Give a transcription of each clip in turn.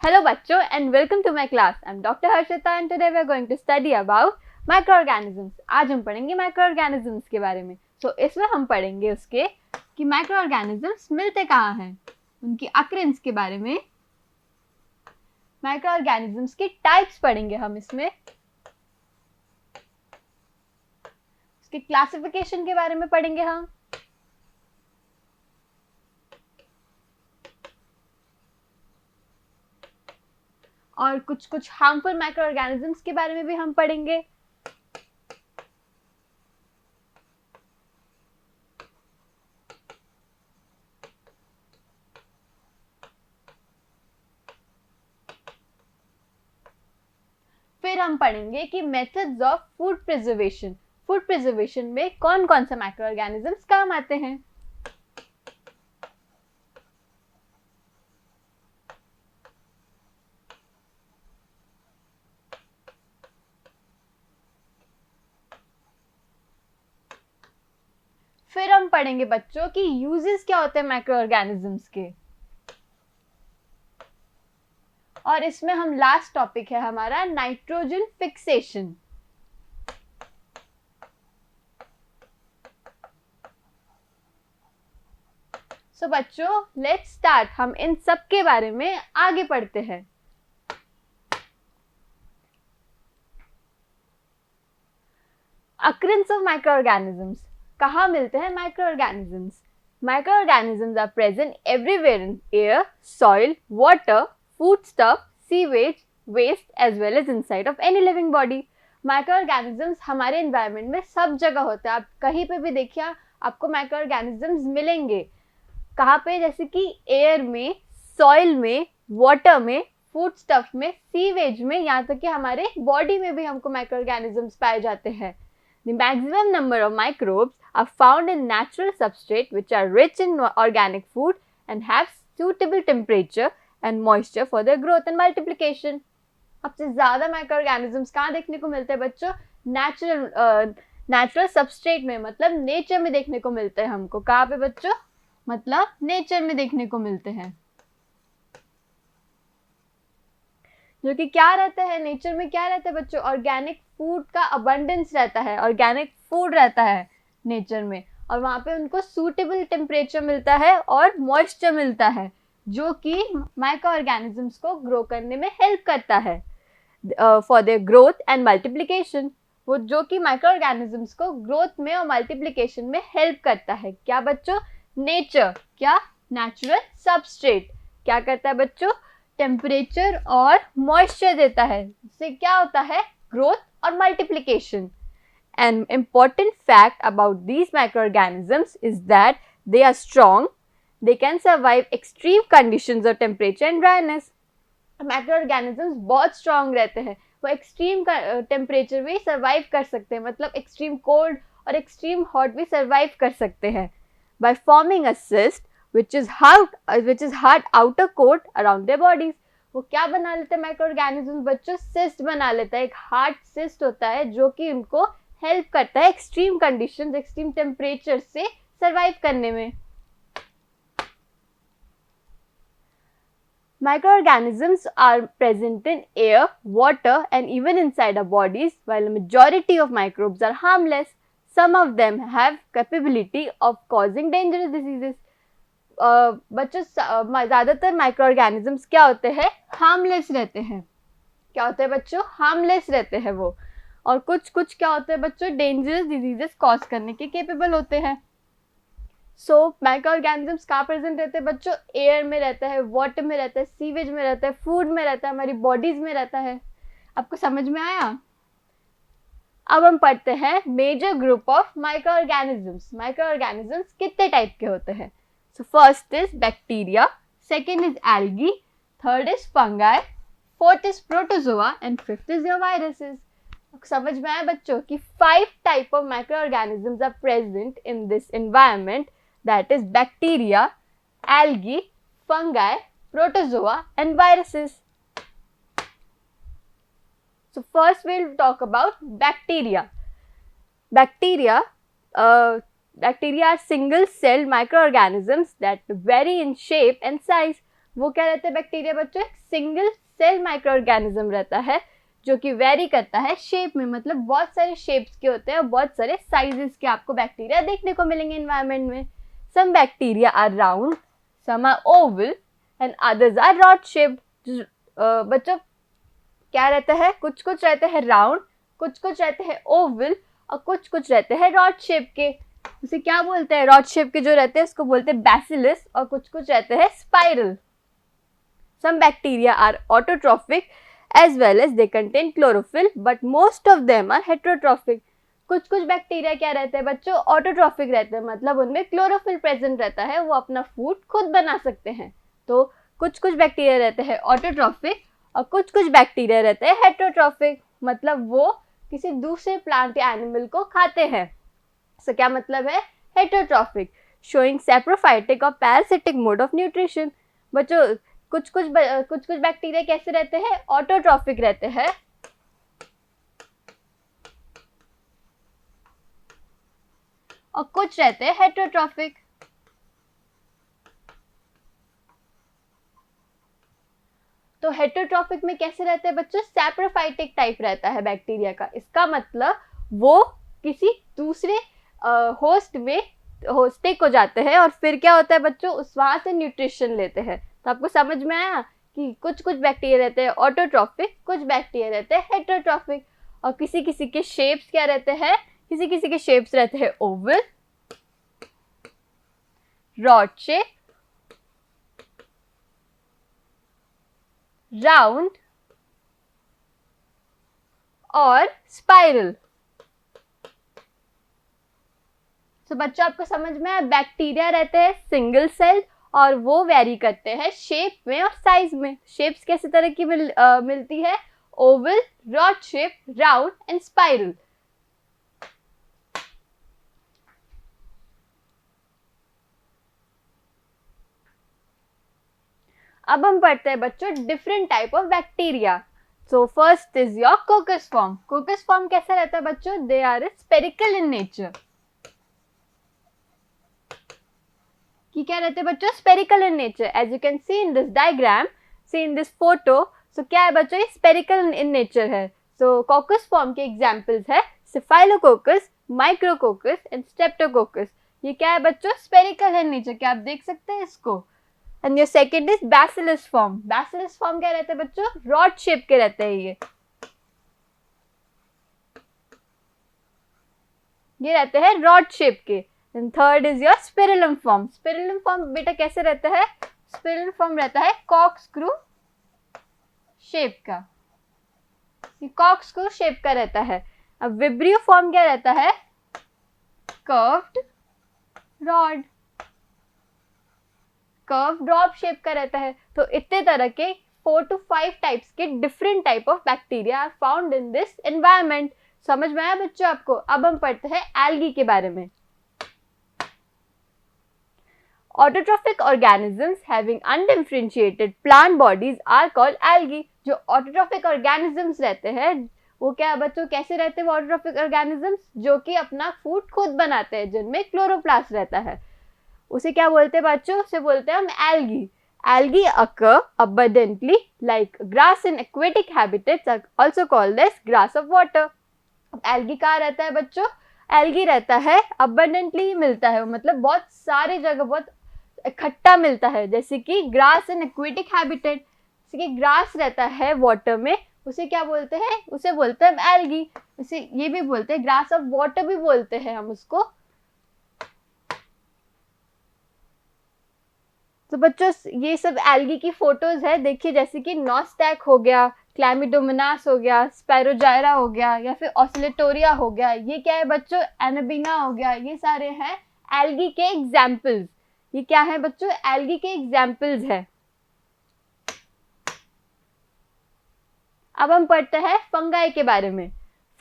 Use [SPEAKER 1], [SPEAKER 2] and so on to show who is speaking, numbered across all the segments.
[SPEAKER 1] Hello बच्चों and welcome to my class. I'm Dr. Harshita and today we are going to study about microorganisms. आज हम पढ़ेंगे microorganisms के बारे में. So इसमें हम पढ़ेंगे उसके कि microorganisms मिलते कहाँ हैं, उनकी occurrence के बारे में, microorganisms की types पढ़ेंगे हम इसमें, उसके classification के बारे में पढ़ेंगे हम, और कुछ हार्मफुल माइक्रो ऑर्गेनिजम्स के बारे में भी हम पढ़ेंगे. फिर हम पढ़ेंगे कि methods of food preservation. Food preservation में कौन कौन से माइक्रो ऑर्गेनिजम्स काम आते हैं. फिर हम पढ़ेंगे बच्चों कि यूजेस क्या होते हैं माइक्रो ऑर्गेनिजम्स के. और इसमें हम लास्ट टॉपिक है हमारा नाइट्रोजन फिक्सेशन. सो बच्चों लेट्स स्टार्ट. हम इन सब के बारे में आगे पढ़ते हैं. occurrence of microorganisms. कहाँ मिलते हैं microorganisms? Microorganisms are present everywhere in air, soil, water, foodstuff, sewage, waste as well as inside of any living body. Microorganisms हमारे environment में सब जगह होते हैं. आप कहीं पे भी देखिए आपको microorganisms मिलेंगे. कहाँ पे? जैसे कि air में, soil में, water में, foodstuff में, sewage में, यहाँ तक कि हमारे body में भी हमको microorganisms पाए जाते हैं. The maximum number of microbes are found in natural substrate which are rich in organic food and have suitable temperature and moisture for their growth and multiplication. सबसे ज़्यादा microorganisms कहाँ देखने को मिलते हैं बच्चों? natural substrate में, मतलब nature में देखने को मिलते हैं हमको. कहाँ पे बच्चों? मतलब nature में देखने को मिलते हैं. जो कि क्या रहता है नेचर में? क्या रहता है बच्चों? ऑर्गेनिक फूड का अबंडेंस रहता है. ऑर्गेनिक फूड रहता है नेचर में, और वहाँ पे उनको सूटेबल टेम्परेचर मिलता है और मॉइस्चर मिलता है, जो कि माइक्रो ऑर्गेनिजम्स को ग्रो करने में हेल्प करता है for their growth and multiplication. वो जो कि माइक्रो ऑर्गेनिजम्स को ग्रोथ में और मल्टीप्लिकेशन में हेल्प करता है. क्या बच्चों? नेचर. क्या? नेचुरल सबस्ट्रेट क्या करता है बच्चों? टेम्परेचर और मॉइस्चर देता है. इससे क्या होता है? ग्रोथ और multiplication. An important fact about these microorganisms is that they are strong. They can survive extreme conditions of temperature and dryness. Microorganisms बहुत strong रहते हैं. वो extreme temperature भी survive कर सकते हैं, मतलब extreme cold और extreme hot भी survive कर सकते हैं by forming a cyst which is hard outer coat around their bodies. वो क्या बना लेते हैं माइक्रोऑर्गेनिज्म बच्चों? सिस्ट बना लेता है. एक हार्ड सिस्ट होता है जो कि उनको हेल्प करता है एक्सट्रीम कंडीशंस, एक्सट्रीम टेम्परेचर से सरवाइव करने में. Microorganisms are present in air, water and even inside our bodies, while a majority of microbes are harmless. Some of them have capability of causing dangerous diseases. बच्चों ज़्यादातर micro organisms क्या होते हैं? Harmless रहते हैं. क्या होते हैं बच्चों? हार्मलेस रहते हैं वो. और कुछ क्या होते हैं बच्चों? डेंजरस डिजीजेस कॉज करने के केपेबल होते हैं. सो माइक्रो ऑर्गेनिजम्स कहाँ प्रेजेंट रहते हैं बच्चों? एयर में रहता है, वाटर में रहता है, सीवेज में रहता है, फूड में रहता है, हमारी बॉडीज में रहता है. आपको समझ में आया? अब हम पढ़ते हैं major group of micro organisms. Micro organisms कितने टाइप के होते हैं? So first is bacteria, second is algae, third is fungi, fourth is protozoa and fifth is your viruses. समझ में आया बच्चों कि 5 type of microorganisms are present in this environment, that is bacteria, algae, fungi, protozoa and viruses. So first we'll talk about bacteria. Bacteria are single-celled microorganisms that vary in shape and size. वो क्या रहते हैं bacteria बच्चों, एक single cell micro organism रहता है जो कि वेरी करता है शेप में, मतलब बहुत सारे शेप्स के होते हैं और बहुत सारे साइजेस के आपको बैक्टीरिया देखने को मिलेंगे एनवायरनमेंट में. Some bacteria are round, some are oval and others are rod shape. बच्चों क्या रहता है, कुछ कुछ रहते हैं राउंड, कुछ कुछ रहते हैं ओवल और कुछ कुछ रहते हैं रॉड शेप के. उसे क्या बोलते हैं, रॉड शेप के जो रहते हैं उसको बोलते हैं बैसिलस, और कुछ कुछ रहते हैं spiral. Some bacteria are autotrophic as well as they contain chlorophyll but most of them are heterotrophic. कुछ कुछ बैक्टीरिया क्या रहते हैं बच्चों, ऑटोट्रॉफिक रहते हैं, मतलब उनमें क्लोरोफिल प्रेजेंट रहता है, वो अपना फूड खुद बना सकते हैं. तो कुछ कुछ बैक्टीरिया रहते हैं ऑटोट्रॉफिक और कुछ कुछ बैक्टीरिया रहते हैं हेटरोट्रॉफिक, मतलब वो किसी दूसरे प्लांट या एनिमल को खाते हैं. सो क्या मतलब है हेटरोट्रॉफिक, शोइंग सैप्रोफाइटिक और पैरासिटिक मोड ऑफ न्यूट्रिशन. बच्चों कुछ कुछ बैक्टीरिया कैसे रहते हैं, ऑटोट्रॉफिक रहते हैं, और कुछ रहते हैं हेटरोट्रॉफिक. तो हेटरोट्रॉफिक में कैसे रहते हैं बच्चों, सैप्रोफाइटिक टाइप रहता है बैक्टीरिया का. इसका मतलब वो किसी दूसरे होस्टिक हो जाते हैं और फिर क्या होता है बच्चों, उस वहां से न्यूट्रिशन लेते हैं. तो आपको समझ में आया कि कुछ कुछ बैक्टीरिया रहते हैं ऑटोट्रॉफिक, कुछ बैक्टीरिया रहते हैं हेटरोट्रॉफिक, और किसी किसी के शेप्स क्या रहते हैं, किसी किसी के शेप्स रहते हैं ओवल, रॉड शेप, राउंड और स्पाइरल. तो बच्चों आपको समझ में आया, बैक्टीरिया रहते हैं सिंगल सेल और वो वेरी करते हैं शेप में और साइज में. शेप्स कैसे तरह की मिलती है, oval, rod shape, round and spiral. अब हम पढ़ते हैं बच्चों different type of bacteria. So first is your coccus form. Coccus form कैसा रहता है बच्चों, they are spherical in nature. कि क्या रहते हैं बच्चों, spherical in nature. As you can see in this diagram, see in this photo. So क्या है बच्चों, ये स्पेरिकल इन नेचर है. सो कोकस फॉर्म के एग्जांपल्स है स्टेफाइलोकोकस, माइक्रोकोकस एंड स्ट्रेप्टोकोकस. ये क्या है बच्चों, स्पेरिकल इन नेचर, क्या आप देख सकते हैं इसको. And your second is bacillus form. Bacillus form क्या रहते हैं बच्चों, रॉड शेप के रहते हैं. ये रहते हैं रॉड शेप के. And third is your spirillum form. Spirillum form बेटा कैसे रहता है, स्पिरुलम फॉर्म रहता है कॉर्कस्क्रू शेप का. ये कॉर्कस्क्रू शेप का रहता है. अब विब्रियो फॉर्म क्या रहता है, curved rod, curve drop shape का रहता है. तो इतने तरह के 4 to 5 टाइप्स के different type of bacteria are found in this environment. समझ में आया बच्चों आपको. अब हम पढ़ते हैं एल्गी के बारे में. Autotrophic organisms having undifferentiated plant bodies are called algae. जो autotrophic organisms रहते हैं वो क्या बच्चों कैसे रहते हैं, autotrophic organisms जो कि अपना फूड खुद बनाते हैं, जिनमें क्लोरोप्लास्ट रहता है, उसे क्या बोलते हैं बच्चों, उसे बोलते हैं हम algae. Algae occur abundantly like grass in aquatic habitats are also called as grass of water. अब algae कहाँ रहता है बच्चों, algae रहता है abundantly मिलता है, मतलब बहुत सारी जगह बहुत इकट्ठा मिलता है. जैसे कि ग्रास इन एक्वेटिक हैबिटेट, जैसे कि ग्रास रहता है वाटर में, उसे क्या बोलते हैं, उसे बोलते हैं हम एल्गी. उसे ये भी बोलते हैं ग्रास ऑफ वाटर भी बोलते हैं हम उसको. तो बच्चों ये सब एल्गी की फोटोज है, देखिए जैसे कि नॉस्टैक हो गया, क्लैमिडोमोनास हो गया, स्पैरोजाइरा हो गया, या फिर ऑसिलेटोरिया हो गया. ये क्या है बच्चों, एनाबीना हो गया. ये सारे हैं एल्गी के एग्जाम्पल्स. ये क्या है बच्चों, एल्गी के एग्जाम्पल्स है. अब हम पढ़ते हैं फंगाई के बारे में.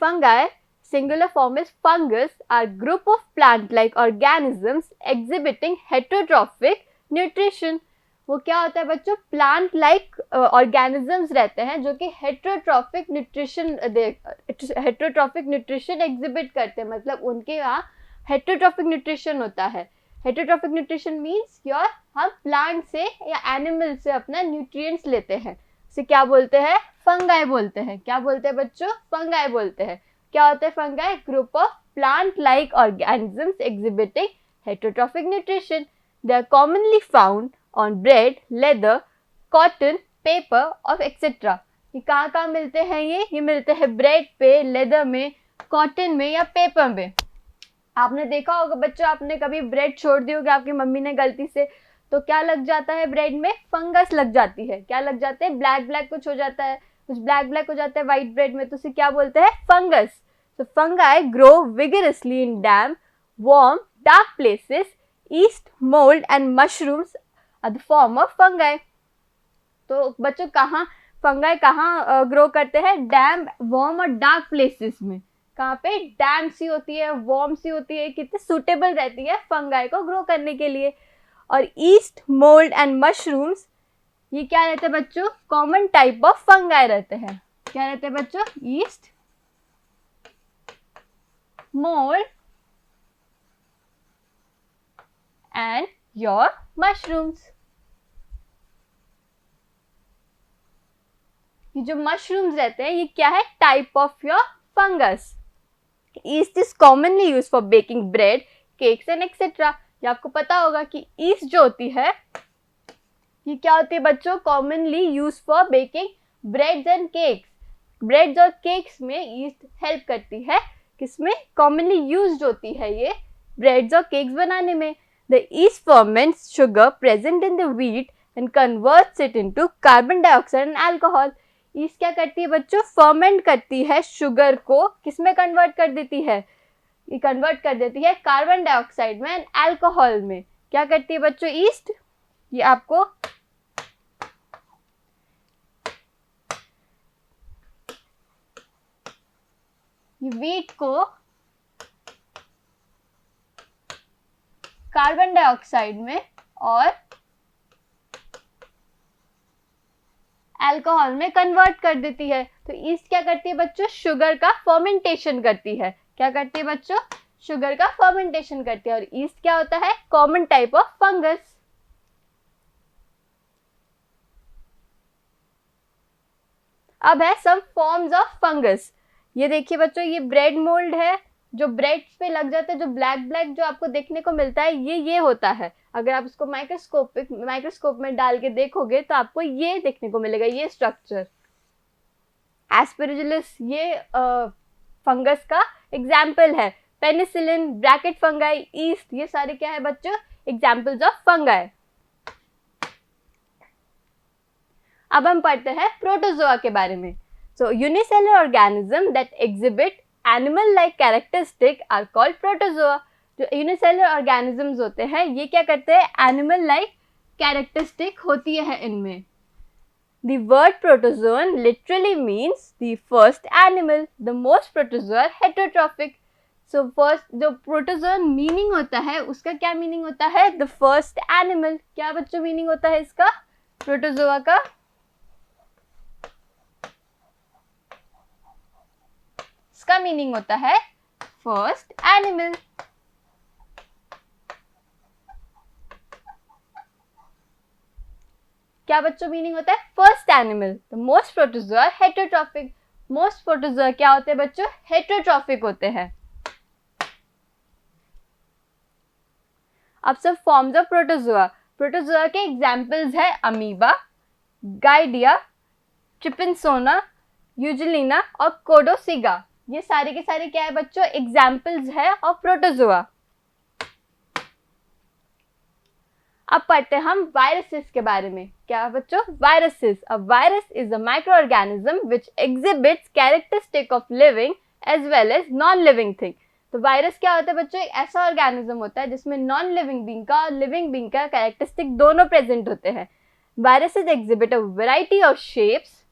[SPEAKER 1] Fungi singular form is fungus are group of plant like organisms exhibiting heterotrophic nutrition. वो क्या होता है बच्चों, प्लांट लाइक ऑर्गेनिजम्स रहते हैं जो कि हेट्रोट्रॉफिक न्यूट्रिशन एग्जिबिट करते हैं, मतलब उनके यहाँ हेट्रोट्रॉफिक न्यूट्रिशन होता है. हेटरोट्रॉफिक न्यूट्रिशन मीन्स योर हम प्लांट से या एनिमल से अपना न्यूट्रिएंट्स लेते हैं, उसे क्या बोलते हैं, फंगाई बोलते हैं। क्या बोलते हैं बच्चों, फंगाई बोलते हैं। क्या होता है fungi, group of plant like organisms exhibiting heterotrophic nutrition. They are commonly found on bread, leather, cotton, paper और एक्सेट्रा। ये कहाँ मिलते हैं, ये मिलते हैं ब्रेड पे, लेदर में, कॉटन में या पेपर में। आपने देखा होगा बच्चों, आपने कभी ब्रेड छोड़ दी होगी आपकी मम्मी ने गलती से, तो क्या लग जाता है ब्रेड में, फंगस लग जाती है। क्या लग जाते हैं, ब्लैक ब्लैक कुछ हो जाता है, कुछ ब्लैक ब्लैक हो जाता है व्हाइट ब्रेड में, तो उसे क्या बोलते हैं, fungus. So fungi grow vigorously in damp, warm, dark places. Yeast, mold and mushrooms are the form of fungi. तो बच्चों कहाँ फंगाई कहाँ ग्रो करते हैं, डैम्प, वार्म और डार्क प्लेसेस में। कहाँ पे, डैम्प सी होती है, वार्म सी होती है, कितनी सूटेबल रहती है फंगाई को ग्रो करने के लिए। और ईस्ट, मोल्ड एंड मशरूम्स, ये क्या रहते हैं बच्चों, कॉमन टाइप ऑफ फंगाई रहते हैं। क्या रहते हैं बच्चों, east, mold and your mushrooms। ये जो मशरूम्स रहते हैं ये क्या है, type of your fungus. East is commonly use for baking bread, cakes and etcetera. ये आपको पता होगा कि ईस्ट जो होती है ये क्या होती है बच्चों, commonly use for baking breads and cakes. Breads और केक्स में ईस्ट हेल्प करती है, किसमें, कॉमनली यूज्ड होती है ये ब्रेड्स और केक्स बनाने में। The yeast ferments sugar present in the wheat and converts it into carbon dioxide and alcohol. Yeast क्या करती है बच्चों, फर्मेंट करती है शुगर को, किसमें कन्वर्ट कर देती है, ये कन्वर्ट कर देती है कार्बन डाइऑक्साइड में एंड अल्कोहल में। क्या करती है बच्चों ईस्ट, ये आपको व्हीट को कार्बन डाइऑक्साइड में और अल्कोहल में कन्वर्ट कर देती है। तो ईस्ट क्या करती है बच्चों, शुगर का फर्मेंटेशन करती है। क्या करती है बच्चों, शुगर का फर्मेंटेशन करती है। और ईस्ट क्या होता है, कॉमन टाइप ऑफ फंगस। अब है सम फॉर्म्स ऑफ फंगस। ये देखिए बच्चों, ये ब्रेड मोल्ड है, जो ब्रेड्स पे लग जाता है, जो ब्लैक ब्लैक जो आपको देखने को मिलता है ये होता है। अगर आप इसको माइक्रोस्कोप में डाल के देखोगे तो आपको ये देखने को मिलेगा, ये स्ट्रक्चर। एस्पेरिजिलस ये फंगस का एग्जाम्पल है। पेनिसिलिन, ब्रैकेट फंगाई, ईस्ट, ये सारे क्या है बच्चों, एग्जाम्पल्स ऑफ फंगाई। अब हम पढ़ते हैं प्रोटोजोआ के बारे में। So unicellular organisms that exhibit animal-like characteristics are called protozoa। जो unicellular organisms होते हैं ये क्या करते हैं, animal-like characteristic होती है इनमें। The word protozoan literally means the first animal. The most protozoa are heterotrophic। So first जो protozoan meaning होता है उसका क्या meaning होता है, the first animal। क्या बच्चों meaning होता है इसका, protozoa का, इसका मीनिंग होता है फर्स्ट एनिमल। क्या बच्चों मीनिंग होता है, first animal. The most protozoa heterotrophic. Most protozoa क्या होते हैं बच्चों, हेटरोट्रॉफिक होते हैं। अब सब फॉर्म्स ऑफ प्रोटोजोआ। प्रोटोजोआ के एग्जांपल्स है अमीबा, गाइडिया, ट्रिपिनसोना, यूजुलिना और कोडोसिगा। ये सारे के सारे क्या है बच्चों, एग्जाम्पल्स है ऑफ प्रोटोजोआ। अब पढ़ते हैं हम वायरसेस के बारे में। क्या बच्चों, viruses. A virus is a micro organism which exhibits characteristic of living as well as non living thing. तो वायरस क्या होता है बच्चों, एक ऐसा ऑर्गेनिज्म होता है जिसमें नॉन लिविंग बीइंग का और लिविंग बीइंग का कैरेक्टरिस्टिक दोनों प्रेजेंट होते हैं। Viruses exhibit a variety of shapes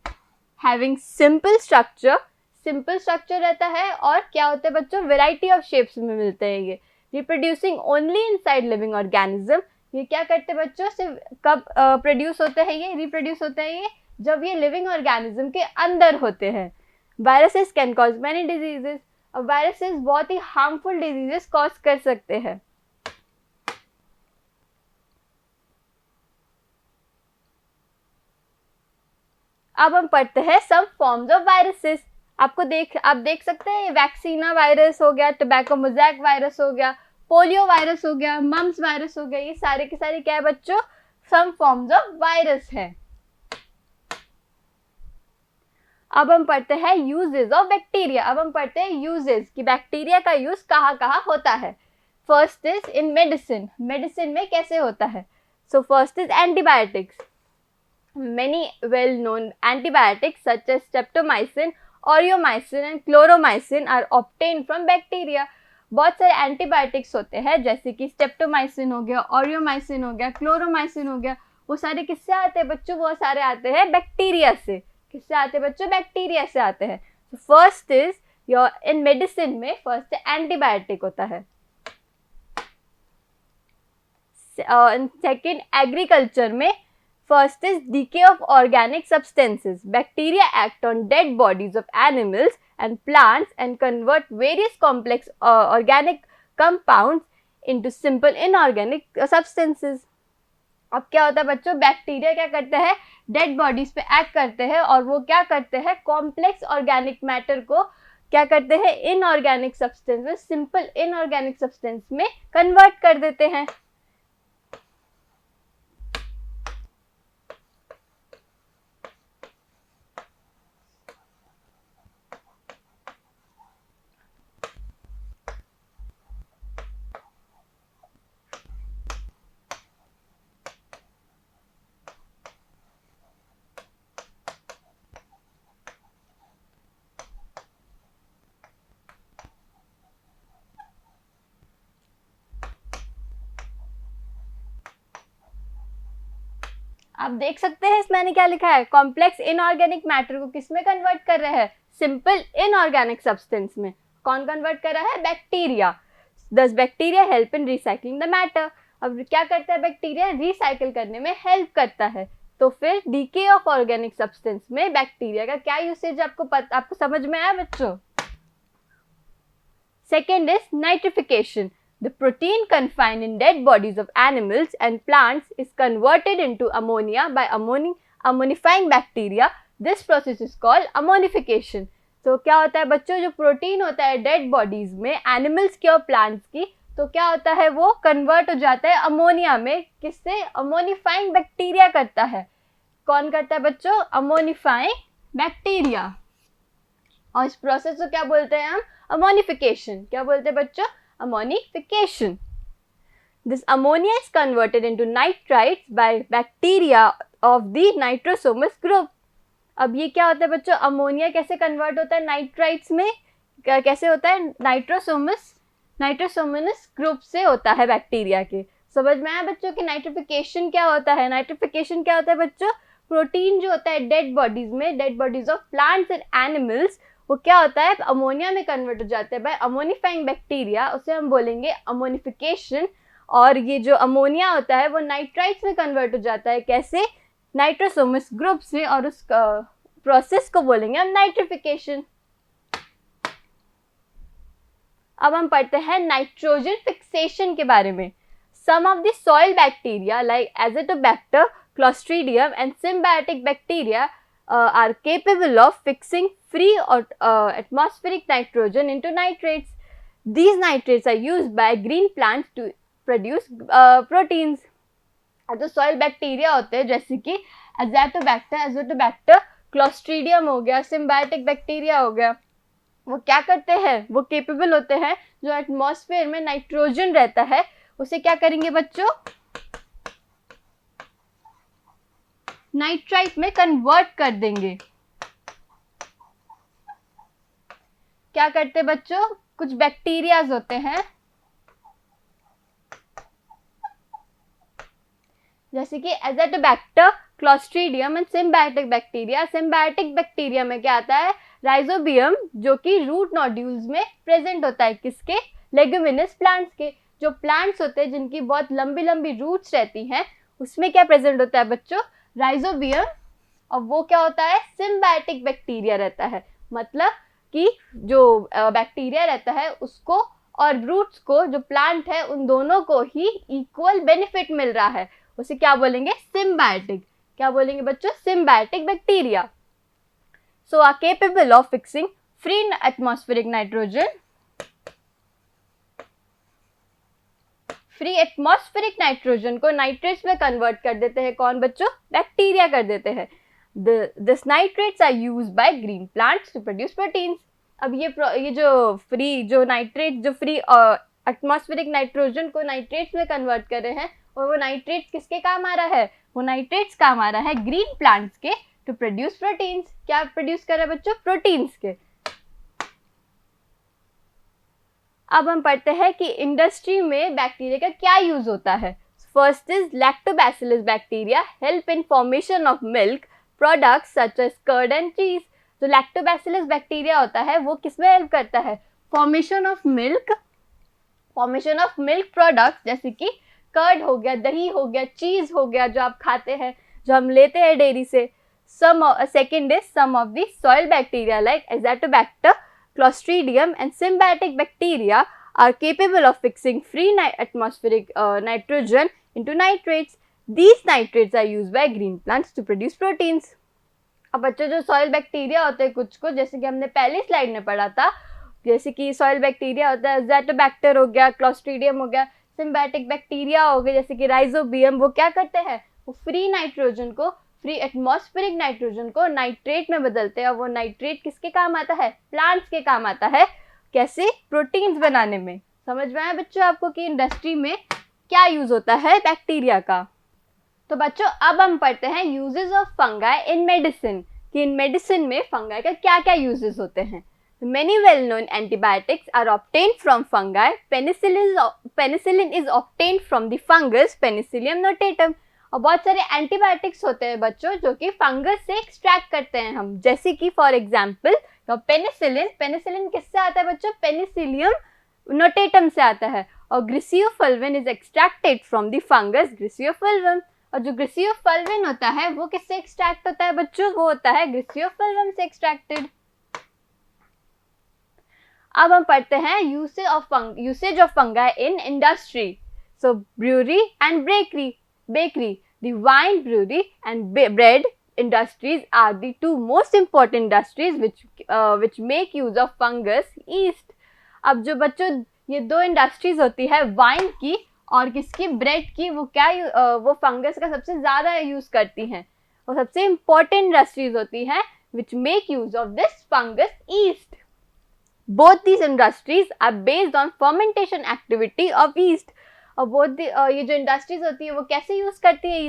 [SPEAKER 1] having simple structure. Simple structure रहता है और क्या होते हैं बच्चों, वैरायटी ऑफ शेप्स में मिलते हैं ये। Reproducing only inside living organism. ये क्या करते हैं बच्चों, सिर्फ कब प्रोड्यूस होते हैं ये, रिप्रोड्यूस होते हैं ये जब ये लिविंग ऑर्गेनिज्म के अंदर होते हैं। Viruses can cause many diseases. अब वायरसेस बहुत ही हार्मफुल डिजीजेस कॉज कर सकते हैं। अब हम पढ़ते हैं सम फॉर्म्स ऑफ वायरसेस। आप देख सकते हैं वैक्सीना वायरस हो गया, टोबैको मोज़ैक वायरस हो गया, पोलियो वायरस हो गया, मम्स वायरस हो गया, ये सारे के सारे क्या है बच्चों, सम फॉर्म्स ऑफ वायरस है। अब हम पढ़ते हैं यूजेस ऑफ बैक्टीरिया। अब हम पढ़ते हैं यूजेस कि बैक्टीरिया का यूज कहाँ कहाँ होता है। First is in medicine. Medicine में कैसे होता है? सो first is antibiotics. Many well-known antibiotics such as streptomycin, aureomycin and chloromycin are obtained from bacteria. बहुत सारे एंटीबायोटिक्स होते हैं जैसे कि स्टेप्टोमाइसिन हो गया, ऑरियोमाइसिन हो गया, क्लोरोमाइसिन हो गया। वो सारे किससे आते हैं बच्चों? वो सारे आते हैं बैक्टीरिया से। किससे आते हैं बच्चों? बैक्टीरिया से आते हैं। First is your in medicine में फर्स्ट एंटीबायोटिक होता है। सेकेंड एग्रीकल्चर में first is decay of organic substances. Bacteria act on dead bodies of animals and plants and convert various complex organic compounds into simple inorganic substances. अब क्या होता है बच्चों? Bacteria क्या करते हैं? डेड बॉडीज पे एक्ट करते हैं और वो क्या करते हैं? कॉम्प्लेक्स ऑर्गेनिक मैटर को क्या करते हैं? इनऑर्गेनिक सब्सटेंस में, सिंपल इनऑर्गेनिक सब्सटेंस में कन्वर्ट कर देते हैं। आप देख सकते हैं इसमें क्या लिखा है? कॉम्प्लेक्स इनऑर्गेनिक मैटर को किस में कन्वर्ट कर रहे हैं? सिंपल इनऑर्गेनिक सब्सटेंस में। कौन कन्वर्ट कर रहा है? बैक्टीरिया। दस bacteria help in recycling the matter. अब क्या करता है बैक्टीरिया? रिसाइकिल करने में हेल्प करता है। तो फिर डीके ऑफ ऑर्गेनिक सब्सटेंस में बैक्टीरिया का क्या यूसेज आपको समझ में आया बच्चों? Second is nitrification. The protein confined in dead bodies of animals and plants is converted into ammonia by ammonifying bacteria. This process is called ammonification. तो क्या होता है बच्चों? जो प्रोटीन होता है डेड बॉडीज में एनिमल्स की और प्लांट्स की, तो क्या होता है? वो कन्वर्ट हो जाता है अमोनिया में। किससे? अमोनिफाइंग बैक्टीरिया करता है। कौन करता है बच्चों? अमोनिफाइंग बैक्टीरिया। और इस प्रोसेस को क्या बोलते हैं हम? अमोनिफिकेशन। क्या बोलते हैं बच्चों? Ammonification. This ammonia is converted into nitrites by bacteria of the nitrosomus group. अब ये क्या होता है बच्चों? अमोनिया कैसे कन्वर्ट होता है नाइट्राइट्स में? कैसे होता है? नाइट्रोसोमस ग्रुप से होता है बैक्टीरिया के। समझ में आया बच्चों कि नाइट्रिफिकेशन क्या होता है? नाइट्रिफिकेशन क्या होता है बच्चों? प्रोटीन जो होता है डेड बॉडीज में, dead bodies of plants and animals, वो क्या होता है? अमोनिया में कन्वर्ट हो जाते हैं बाय अमोनिफाइंग बैक्टीरिया। उसे हम बोलेंगे अमोनिफिकेशन। और ये जो अमोनिया होता है वो नाइट्राइट्स में कन्वर्ट हो जाता है। कैसे? नाइट्रोसोमस ग्रुप से। और उस प्रोसेस को बोलेंगे हम नाइट्रिफिकेशन। अब हम पढ़ते हैं नाइट्रोजन फिक्सेशन के बारे में। Some of the soil bacteria like Azotobacter, Clostridium and symbiotic bacteria are capable of fixing free or atmospheric nitrogen into nitrates. These nitrates are used by green plants to produce proteins. तो soil bacteria होते हैं जैसे कि Azotobacter, clostridium हो गया, symbiotic bacteria हो गया। वो क्या करते हैं? वो केपेबल होते हैं, जो एटमॉस्फेयर में नाइट्रोजन रहता है उसे क्या करेंगे बच्चों? नाइट्राइट में कन्वर्ट कर देंगे। क्या करते बच्चों? कुछ बैक्टीरियाज होते हैं जैसे कि Azotobacter, Clostridium and symbiotic bacteria. Symbiotic bacteria में क्या आता है? राइजोबियम, जो कि रूट नोड्यूल्स में प्रेजेंट होता है। किसके? लेगुमिनस प्लांट्स के। जो प्लांट्स होते हैं जिनकी बहुत लंबी लंबी रूट्स रहती हैं, उसमें क्या प्रेजेंट होता है बच्चों? राइजोबियम। और वो क्या होता है? सिम्बायोटिक बैक्टीरिया रहता है। मतलब कि जो बैक्टीरिया रहता है उसको और रूट्स को, जो प्लांट है, उन दोनों को ही इक्वल बेनिफिट मिल रहा है। उसे क्या बोलेंगे? सिम्बायोटिक। क्या बोलेंगे बच्चों? Symbiotic bacteria. so are capable of fixing free atmospheric nitrogen. Free atmospheric nitrogen को नाइट्रेट्स में कन्वर्ट कर देते हैं कौन बच्चों? बैक्टीरिया कर देते हैं. This nitrates are used by green plants to produce proteins. अब ये जो फ्री एटमॉस्फेरिक नाइट्रोजन को नाइट्रेट्स में कन्वर्ट कर रहे हैं, और वो नाइट्रेट्स किसके काम आ रहा है? वो नाइट्रेट्स काम आ रहा है ग्रीन प्लांट्स के टू प्रोड्यूस प्रोटीन्स. क्या प्रोड्यूस कर रहे हैं बच्चों? प्रोटीन्स के. अब हम पढ़ते हैं कि इंडस्ट्री में बैक्टीरिया का क्या यूज होता है. First is lactobacillus bacteria help in formation of milk products such as curd and cheese. जो लैक्टोबैसिलस बैक्टीरिया होता है वो किसमें हेल्प करता है? फॉर्मेशन ऑफ मिल्क प्रोडक्ट्स, जैसे कि कर्ड हो गया, दही हो गया, चीज हो गया, जो आप खाते हैं, जो हम लेते हैं डेयरी से. Second is some of the soil bacteria like Azotobacter, Clostridium and symbiotic bacteria are capable of fixing free atmospheric nitrogen into nitrates. These nitrates are used by green plants to produce proteins. अब बच्चों जो soil bacteria होते हैं कुछ को, जैसे कि हमने पहली स्लाइड में पढ़ा था, जैसे कि सॉइल बैक्टीरिया होता है एजाटोबैक्टर हो गया, क्लॉस्ट्रीडियम हो गया, सिम्बायोटिक बैक्टीरिया हो गए जैसे कि राइजोबियम, वो क्या करते हैं? वो फ्री एटमॉस्फेरिक नाइट्रोजन को नाइट्रेट में बदलते हैं. और वो नाइट्रेट किसके काम आता है? प्लांट्स के काम आता है. कैसे? प्रोटीन्स बनाने में. समझ में आया बच्चों आपको कि इंडस्ट्री में क्या यूज होता है बैक्टीरिया का. तो बच्चों अब हम पढ़ते हैं uses of fungi in medicine, कि इन मेडिसिन में फंगाई का क्या क्या यूजेस होते हैं. Many well-known antibiotics are obtained from fungi. Penicillin is obtained from the fungus Penicillium notatum. और बहुत सारे एंटीबायोटिक्स होते हैं बच्चों जो कि फंगस से एक्सट्रैक्ट करते हैं हम, जैसे कि फॉर एग्जांपल पेनिसिलिन किससे आता है बच्चों? पेनिसिलियम नोटेटम से आता है. और griseofulvin is extracted from the fungus griseofulvum. और जो ग्रिसियोफल्विन होता है वो किससे एक्सट्रैक्ट होता है बच्चों? वो होता है ग्रिसियोफल्विम से एक्सट्रैक्टेड. अब हम पढ़ते हैं usage of fungi in industry. So brewery and bakery. The wine brewery and bread industries are the two most important industries which make use of fungus yeast. अब जो बच्चों ये दो इंडस्ट्रीज होती है, वाइन की और किसकी? ब्रेड की. वो फंगस का सबसे ज़्यादा यूज़ करती हैं. वो सबसे इम्पोर्टेंट इंडस्ट्रीज होती हैं which make use of this fungus yeast. Both these industries are based on fermentation activity of yeast. और ये जो इंडस्ट्रीज होती है वो कैसे यूज करती है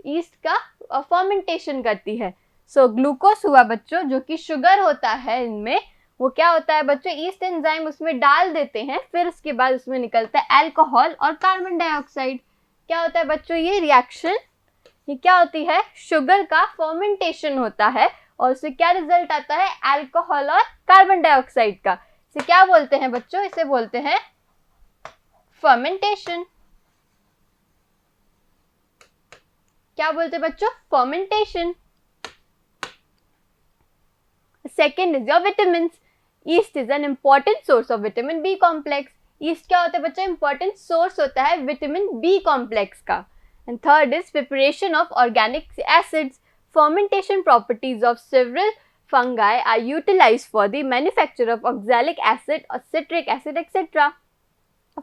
[SPEAKER 1] ईस्ट का फर्मेंटेशन करती है. सो ग्लूकोज हुआ बच्चों जो कि शुगर होता है इनमें, वो क्या होता है बच्चों? ईस्ट एंजाइम उसमें डाल देते हैं, फिर उसके बाद उसमें निकलता है अल्कोहल और कार्बन डाइऑक्साइड. क्या होता है बच्चों? ये रिएक्शन, ये क्या होती है? शुगर का फर्मेंटेशन होता है और उससे क्या रिजल्ट आता है? अल्कोहल और कार्बन डाइऑक्साइड का. इसे क्या बोलते हैं बच्चों? इसे बोलते हैं फर्मेंटेशन. क्या बोलते हैं बच्चों? Fermentation. Second is your vitamin. Yeast is an important source of vitamin B complex. Yeast क्या होता है बच्चों? इंपॉर्टेंट सोर्स होता है विटामिन बी कॉम्प्लेक्स का. And third is preparation of organic acids. Fermentation properties of several fungi are utilized for the manufacture of oxalic acid or citric acid etc.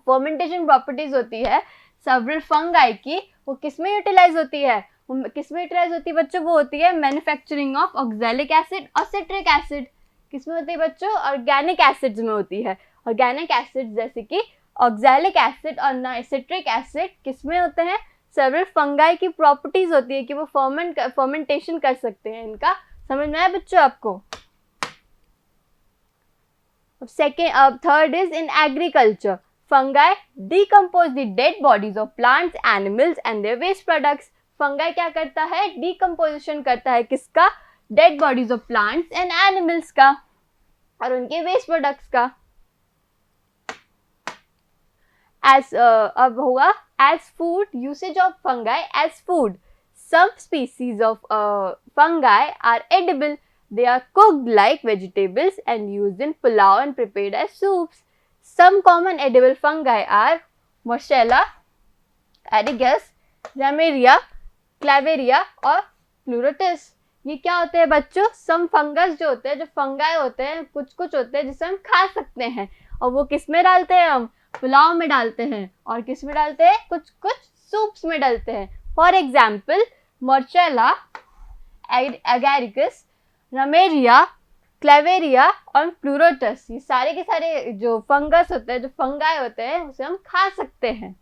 [SPEAKER 1] Fermentation properties होती है several fungi की, वो किसमें utilise होती है? बच्चों? वो होती है मैन्युफैक्चरिंग ऑफ ऑक्सैलिक एसिड और सिट्रिक एसिड. किसमें होती है बच्चों? ऑर्गेनिक एसिड्स में होती है. ऑर्गेनिक एसिड जैसे कि ऑक्सैलिक एसिड और सिट्रिक एसिड किसमें होते हैं? सेवरल फंगाई की प्रॉपर्टीज होती है कि वो फर्मेंटेशन कर सकते हैं. इनका समझ में आया बच्चों आपको? Third is in agriculture. Fungi decompose the dead bodies of plants, animals and their waste products. Fungi क्या करता है? Decomposition करता है किसका? Dead bodies of plants and animals का और उनके waste products का. अब हुआ as food, usage of fungi as food. Some species of fungi are edible. They are cooked like vegetables and used in pulao and prepared as soups. Some common edible fungi are Moschella, Aedes, Ramaria, Clavaria और Pleurotus. ये क्या होते हैं बच्चों, सम fungus जो होते हैं, जो फंगाई होते हैं, कुछ कुछ होते हैं जिसे हम खा सकते हैं, और वो किस में डालते हैं, हम पुलाव में डालते हैं, और किस में डालते हैं, कुछ कुछ सूप्स में डालते हैं। फॉर एग्जाम्पल मोर्चेला, एगैरिकस, रमेरिया, क्लेवेरिया और प्लूरोटस, ये सारे के सारे जो फंगस होते हैं, जो फंगाई होते हैं, उसे हम खा सकते हैं।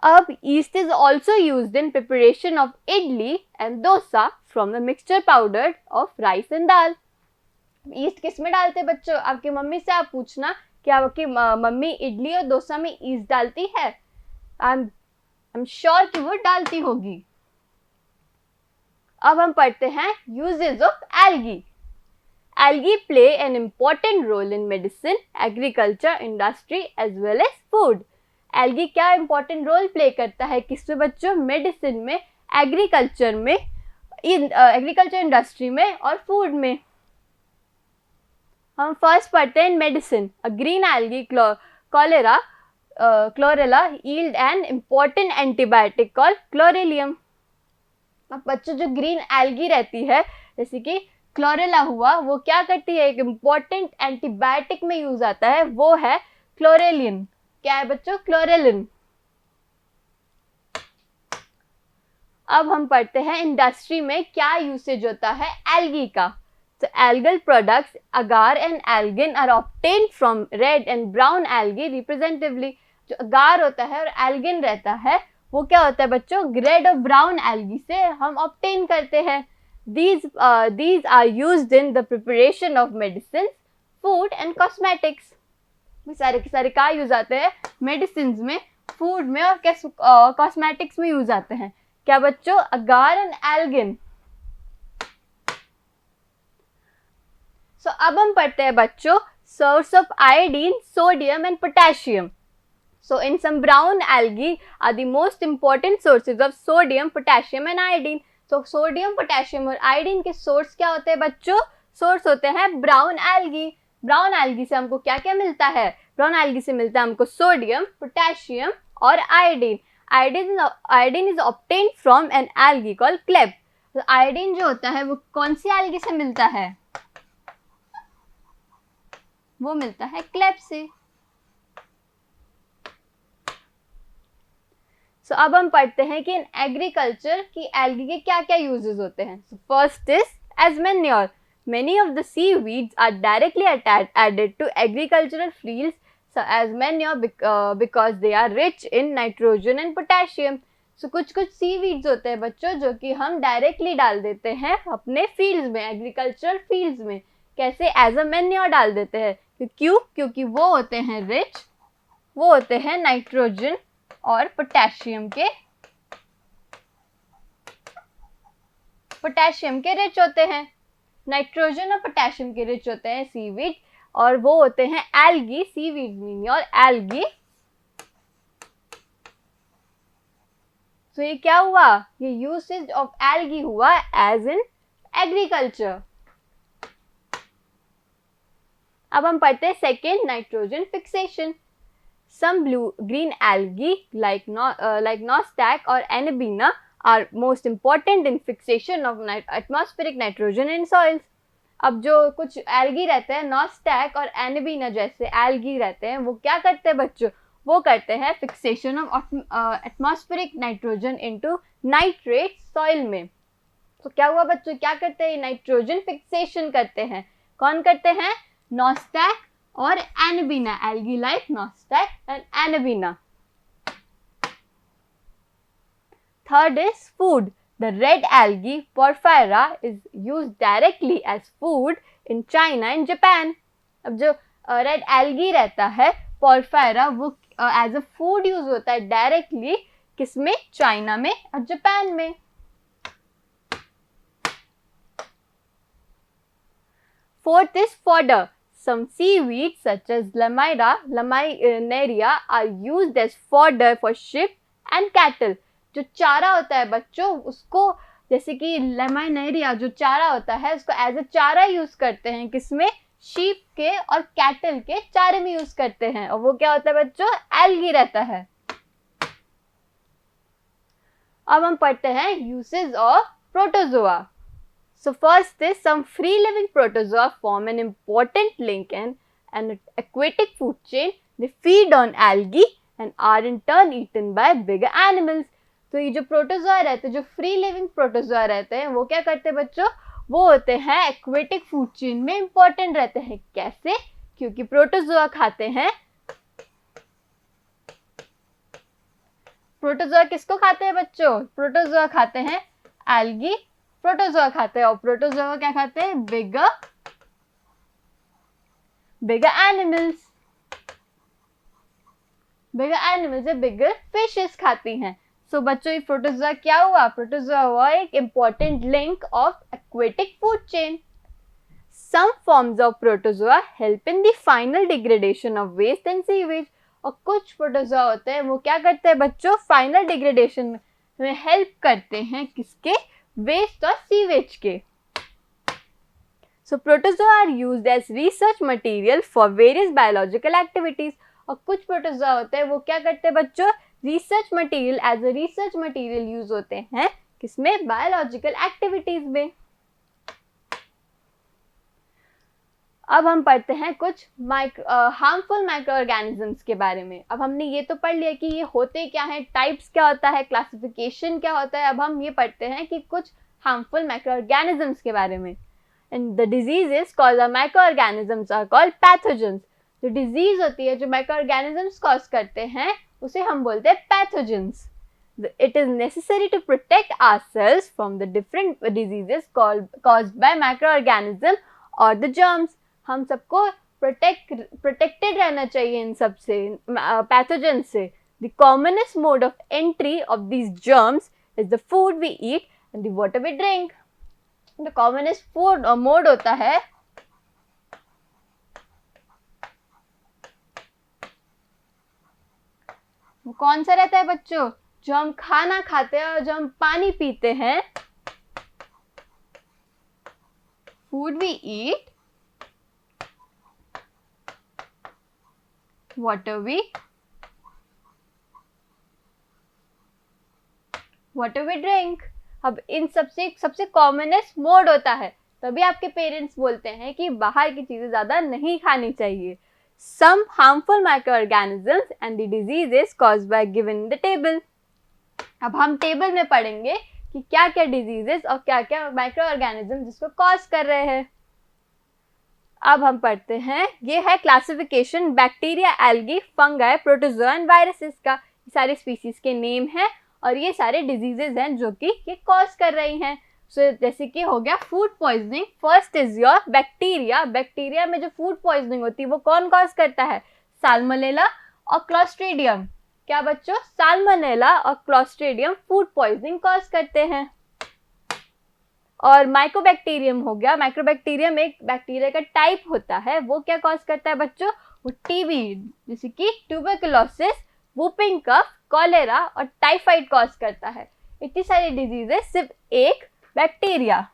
[SPEAKER 1] अब yeast is also used in preparation of idli and dosa from the mixture powdered of rice and dal. East किस में डालते हैं बच्चों, आपकी मम्मी से आप पूछना कि आपकी मम्मी इडली और डोसा में ईस्ट डालती है, आई एम श्योर कि वो डालती होगी। अब हम पढ़ते हैं uses of algae. Algae play an important role in medicine, agriculture, industry as well as food. Algae क्या इंपॉर्टेंट रोल प्ले करता है किसमें बच्चों, मेडिसिन में, एग्रीकल्चर में, एग्रीकल्चर इंडस्ट्री में और फूड में। हम फर्स्ट पढ़ते हैं medicine. A green algae Chlorella yield an important antibiotic called chlorellin. अब बच्चों जो ग्रीन एल्गी रहती है जैसे कि क्लोरेला हुआ, वो क्या करती है, एक इम्पॉर्टेंट एंटीबायोटिक में यूज आता है, वो है क्लोरेलिन। क्या है बच्चों, क्लोरेलिन। अब हम पढ़ते हैं इंडस्ट्री में क्या यूसेज होता है एल्गी का। So algal products, agar and algin are obtained from red and brown algae representatively. जो agar होता है और algin रहता है वो क्या होता है बच्चों, red और brown algae से हम obtain करते हैं। These are used in the preparation of medicines, food and cosmetics. सारे के सारे कहाँ यूज आते हैं, मेडिसिन में, फूड में और कॉस्मेटिक्स में यूज आते हैं। क्या बच्चों, agar and algin। So, अब हम पढ़ते हैं बच्चों source of iodine, sodium and potassium. So, in some brown algae are the most important sources of sodium, potassium and iodine. So, sodium, potassium और iodine के source क्या होते हैं बच्चों, source होते हैं brown algae. Brown algae से हमको क्या क्या मिलता है, brown algae से मिलता है हमको sodium, potassium और iodine. Iodine is obtained from an algae called cleb. तो iodine जो होता है वो कौन सी algae से मिलता है, वो मिलता है क्लेब से। So, अब हम पढ़ते हैं कि इन एग्रीकल्चर की एल्गी के क्या क्या यूजेस होते हैं। First is as manure. Many of the seaweeds are directly added to agricultural fields as manure because they are rich in nitrogen and potassium. So कुछ कुछ सीवीड्स होते हैं बच्चों जो कि हम डायरेक्टली डाल देते हैं अपने फील्ड्स में, एग्रीकल्चरल फील्ड्स में। कैसे, एज अ मैन्योर डाल देते हैं। क्यों, क्योंकि वो होते हैं रिच, वो होते हैं नाइट्रोजन और पोटेशियम के रिच होते हैं। नाइट्रोजन और पोटेशियम के रिच होते हैं सीवीड, और वो होते हैं एल्गी, सीवीड मीनिंग और एल्गी। तो ये क्या हुआ, ये यूसेज ऑफ एल्गी हुआ एज इन एग्रीकल्चर। अब हम पढ़ते हैं second, nitrogen fixation. Some green algae like Nostac or Anabina are most important in fixation of atmospheric nitrogen in soils. अब जो कुछ algae रहते हैं, Nostac और Anabina जैसे algae रहते हैं, वो क्या करते हैं बच्चों, वो करते हैं fixation of atmospheric nitrogen into nitrate soil में। तो क्या हुआ बच्चों, क्या करते हैं, नाइट्रोजन फिक्सेशन करते हैं। कौन करते हैं, Nostac और Anabina, algae like Nostac and Anabina. Third is food. The red algae Porphyra is used directly as food in China and Japan. अब जो red algae रहता है Porphyra, वो as a food use होता है directly किसमें, China में और जापान में। Fourth is fodder. Some seaweeds such as Laminaria are used as fodder for sheep and cattle. जो चारा होता है बच्चों, उसको जैसे कि Laminaria जो चारा होता है उसको एज अ चारा यूज करते हैं, किसमें, शीप के और कैटल के चारे में यूज करते हैं, और वो क्या होता है बच्चों, एल्गी रहता है। अब हम पढ़ते हैं usage of protozoa. So first is some free living protozoa form an important link in an aquatic food chain. They feed on algae and are in turn eaten by bigger animals. तो ये जो protozoa रहते हैं, जो free living protozoa रहते हैं, वो क्या करते हैं बच्चों? वो होते हैं एक्वेटिक फूड चेन में इंपॉर्टेंट रहते हैं. कैसे? क्योंकि प्रोटोजोआ खाते हैं. प्रोटोजोआ किसको खाते हैं बच्चों? प्रोटोजोआ खाते हैं एल्गी. प्रोटोजोआ खाते हैं और प्रोटोजोआ क्या खाते हैं? बिगर एनिमल्स. या बिगर फिशेस खाती हैं. सो बच्चों ये प्रोटोजोआ क्या हुआ? प्रोटोजोआ हुआ एक important link of aquatic food chain. Some forms of protozoa help in the final degradation of waste and sewage. और कुछ प्रोटोजोआ होते हैं वो क्या करते हैं बच्चों? फाइनल डिग्रेडेशन में हेल्प करते हैं. किसके? वेस्ट और सीवेज के. So protozoa are used as research material for various biological activities. और कुछ प्रोटोजोआ होते हैं वो क्या करते हैं बच्चों? Research material, as a research material use होते हैं. किसमें? बायोलॉजिकल एक्टिविटीज में. अब हम पढ़ते हैं कुछ हार्मफुल माइक्रो ऑर्गेनिजम्स के बारे में. अब हमने ये तो पढ़ लिया कि ये होते क्या हैं, टाइप्स क्या होता है, क्लासिफिकेशन क्या होता है. अब हम ये पढ़ते हैं कि कुछ हार्मफुल माइक्रो ऑर्गेनिजम्स के बारे में. And the diseases caused by micro organisms are called pathogens. जो डिजीज होती है जो माइक्रो ऑर्गेनिजम्स कॉज करते हैं उसे हम बोलते हैं pathogens. It is necessary to protect ourselves from the different diseases caused by microorganism or the germs. हम सबको प्रोटेक्टेड रहना चाहिए इन सब से, पैथोजन से. The commonest mode of entry of these germs is the food we eat and the water we drink. The commonest food और mode होता है वो कौन सा रहता है बच्चों? जो हम खाना खाते हैं और जो हम पानी पीते हैं. Food we eat, water we drink. अब इन सबसे कॉमनेस्ट मोड होता है. तभी आपके पेरेंट्स बोलते हैं कि बाहर की चीजें ज्यादा नहीं खानी चाहिए. Some harmful microorganisms and the diseases caused by given in the table. अब हम टेबल में पढ़ेंगे कि क्या क्या डिजीजेस और क्या क्या माइक्रो ऑर्गेनिज्म जिसको कॉज कर रहे हैं. अब हम पढ़ते हैं, ये है classification bacteria, algae, fungi, protozoa and viruses का. ये सारे स्पीसीज के नेम हैं और ये सारे डिजीजेज हैं जो कि ये कॉज कर रही हैं. सो जैसे कि हो गया food poisoning. First is your bacteria. Bacteria में जो फूड पॉइजनिंग होती है वो कौन कॉज करता है? साल्मोनेला और क्लोस्ट्रीडियम. क्या बच्चों? साल्मोनेला और क्लोस्ट्रीडियम फूड पॉइजनिंग कॉज करते हैं. और माइकोबैक्टीरियम हो गया. माइक्रोबैक्टीरियम एक बैक्टीरिया का टाइप होता है. वो क्या कॉज करता है बच्चों? वो टीबी, जैसे कि ट्यूबरकुलोसिस, वूपिंग कफ, कॉलेरा और टाइफाइड कॉज करता है. इतनी सारी डिजीजेस सिर्फ एक बैक्टीरिया.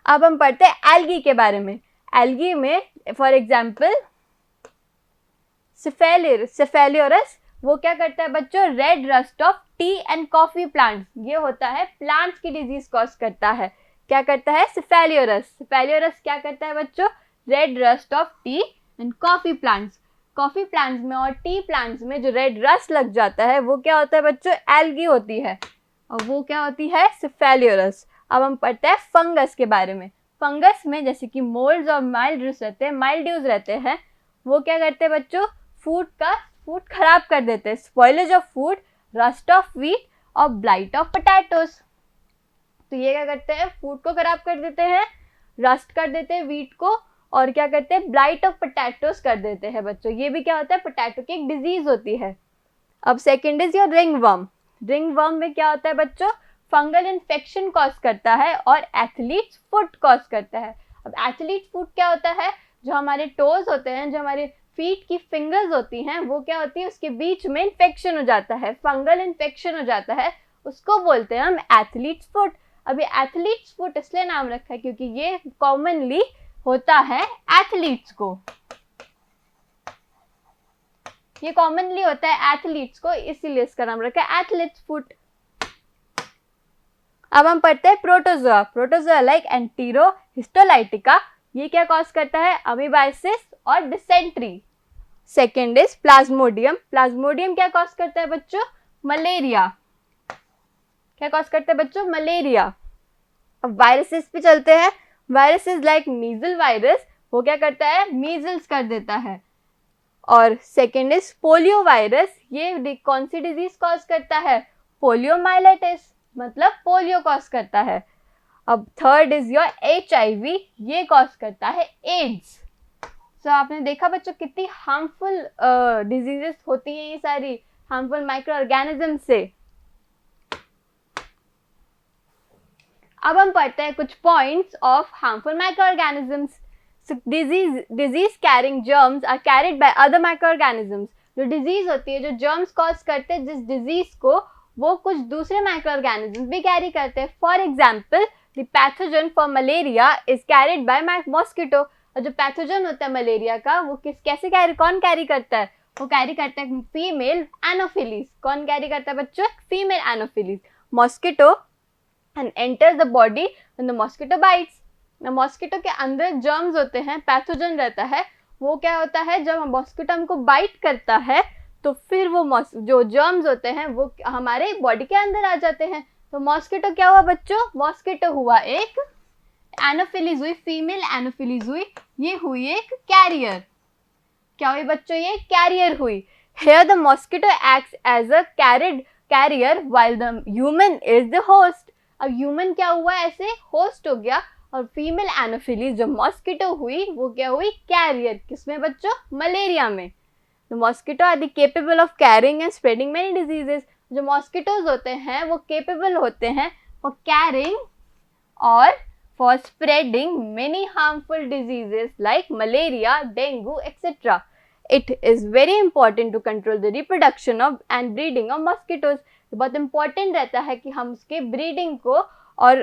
[SPEAKER 1] अब हम पढ़ते हैं एल्गी के बारे में. एल्गी में फॉर एग्जाम्पल सेफेलियोरस, वो क्या करता है बच्चों? Red rust of T and coffee plants. ये होता है प्लांट्स की डिजीज कॉज करता है. क्या करता है? सेफेलियोरस क्या करता है बच्चों? Red rust of T and coffee plants. Coffee plants में और टी प्लांट्स में जो रेड रस्ट लग जाता है वो क्या होता है बच्चों? एल्गी होती है और वो क्या होती है? सेफेलियोरस. अब हम पढ़ते हैं फंगस के बारे में. फंगस में जैसे कि मोल्ड्स और माइल्ड्यूज रहते हैं. वो क्या करते हैं बच्चों? फूड खराब कर देते हैं. Spoilage of food, rust of wheat और ब्लाइट ऑफ पोटैटोज. तो ये क्या करते हैं? फूड को खराब कर देते हैं, रस्ट कर देते हैं व्हीट को, और क्या करते हैं? ब्लाइट ऑफ पोटैटोज कर देते हैं बच्चों. ये भी क्या होता है? पोटैटो की एक डिजीज होती है. अब second is your ringworm. Ringworm में क्या होता है बच्चों? फंगल इन्फेक्शन कॉज करता है और एथलीट्स फुट कॉज करता है. अब एथलीट फुट क्या होता है? जो हमारे टोज होते हैं, जो हमारे फीट की फिंगर्स होती हैं, वो क्या होती है? उसके बीच में इन्फेक्शन हो जाता है, फंगल इन्फेक्शन हो जाता है, उसको बोलते हैं हम एथलीट्स फुट. अभी एथलीट्स फुट इसलिए नाम रखा है क्योंकि ये कॉमनली होता है एथलीट्स को. ये कॉमनली होता है एथलीट्स को, इसीलिए इसका नाम रखा है एथलीट्स फुट. अब हम पढ़ते हैं प्रोटोजोआ। प्रोटोजोआ लाइक एंटीरोहिस्टोलाइटिका, ये क्या कॉज करता है? अमीबाइसिस और dysentery. Second is Plasmodium. Plasmodium क्या कॉज करता है बच्चों? मलेरिया। क्या कॉज करता है बच्चों? मलेरिया। अब वायरसेस पे चलते हैं। वायरसेस लाइक मीजल वायरस, वो क्या करता है? मीजल्स कर देता है। और सेकेंड इज पोलियो वायरस, ये कौन सी डिजीज कॉज करता है? पोलियोमाइलाइटिस, मतलब पोलियो कॉज करता है। अब थर्ड इज योर HIV, ये कॉज करता है एड्स। सो आपने देखा बच्चों कितनी हार्मफुल डिजीजेस होती हैं ये सारी हार्मफुल माइक्रो ऑर्गेनिज्म से। अब हम पढ़ते हैं कुछ points of harmful micro organisms. Disease carrying germs are carried by other micro organisms. जो डिजीज होती है, जो जर्म्स कॉज करते हैं जिस डिजीज को, वो कुछ दूसरे माइक्रो ऑर्गेनिजम्स भी कैरी करते हैं। For example the pathogen for malaria is carried by mosquito. और जो पैथोजन होता है मलेरिया का, वो कैसे कौन कैरी करता है? वो कैरी करता है फीमेल एनोफिलीज। कौन कैरी करता है बच्चों? Female anopheles, mosquito, and enters the body when the mosquito bytes. Mosquito के अंदर जर्म्स होते हैं, पैथोजन रहता है। वो क्या होता है, जब मॉस्किटो हमको बाइट करता है तो फिर वो जो जर्म्स होते हैं वो हमारे बॉडी के अंदर आ जाते हैं। तो मॉस्किटो क्या हुआ बच्चों? मॉस्किटो हुआ एक एनोफिलीज हुई, फीमेल एनोफिलीज हुई, ये हुई एक कैरियर। क्या हुई बच्चों? ये कैरियर हुई। Here the mosquito acts as a carrier while the human is the host. अब ह्यूमन क्या हुआ? ऐसे होस्ट हो गया। और फीमेल एनोफिलीज जो मॉस्किटो हुई, वो क्या हुई? कैरियर। किसमें बच्चों? मलेरिया में। The mosquito are capable of carrying and spreading many diseases. जो मॉस्किटोज होते हैं वो केपेबल होते हैं for carrying और for spreading many harmful diseases like malaria, dengue, etc. It is very important to control the reproduction of and breeding of mosquitoes. बहुत important रहता है कि हम उसके ब्रीडिंग को और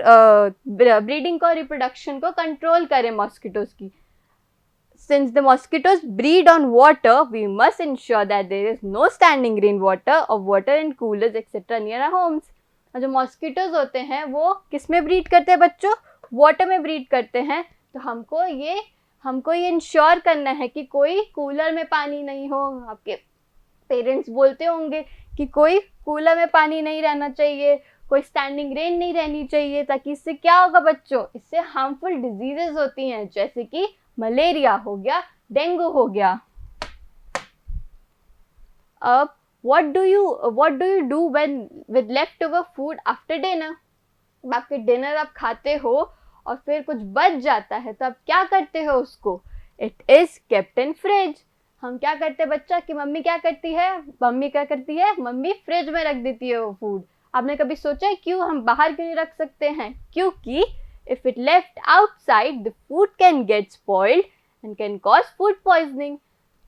[SPEAKER 1] रिप्रोडक्शन को कंट्रोल करें मॉस्किटोज की। Since the mosquitoes breed on water, we must ensure that there is no standing rainwater or water in coolers etc. near our homes. और जो मॉस्किटोज होते हैं वो किस में ब्रीड करते हैं बच्चों? वाटर में ब्रीड करते हैं। तो हमको ये इंश्योर करना है कि कोई कूलर में पानी नहीं हो। आपके पेरेंट्स बोलते होंगे कि कोई कूलर में पानी नहीं रहना चाहिए, कोई स्टैंडिंग रेन नहीं रहनी चाहिए, ताकि इससे क्या होगा बच्चों? इससे हार्मफुल डिजीजेस होती हैं, जैसे कि मलेरिया हो गया, डेंगू हो गया। अब what do you do when with leftover food after dinner? आपके डिनर आप खाते हो और फिर कुछ बच जाता है तो आप क्या करते हो उसको? It is kept in fridge. हम क्या करते हैं बच्चा कि मम्मी क्या करती है? मम्मी फ्रिज में रख देती है वो फूड। आपने कभी सोचा है क्यों हम बाहर क्यों नहीं रख सकते हैं? क्योंकि if it left outside the food can get spoiled and can cause food poisoning.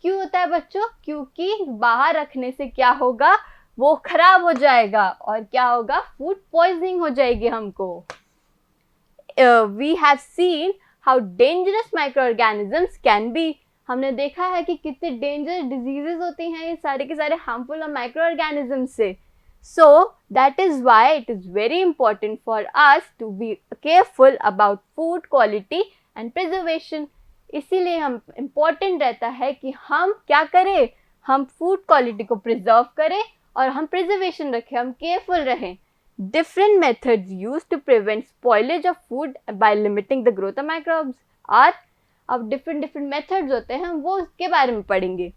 [SPEAKER 1] क्यों होता है बच्चों? क्योंकि बाहर रखने से क्या होगा? वो खराब हो जाएगा और क्या होगा? फूड पॉइजनिंग हो जाएगी हमको। We have seen how dangerous microorganisms can be. हमने देखा है कि कितने डेंजरस डिजीजेस होती हैं ये सारे के सारे हार्मफुल माइक्रो ऑर्गेनिज्म से। So that is why it is very important for us to be careful about food quality and preservation. इसीलिए हम important रहता है कि हम क्या करें? हम food quality को preserve करें और हम preservation रखें, हम careful रहें। Different methods used to prevent spoilage of food by limiting the growth of microbes are, अब different methods होते हैं, हम वो उसके बारे में पढ़ेंगे।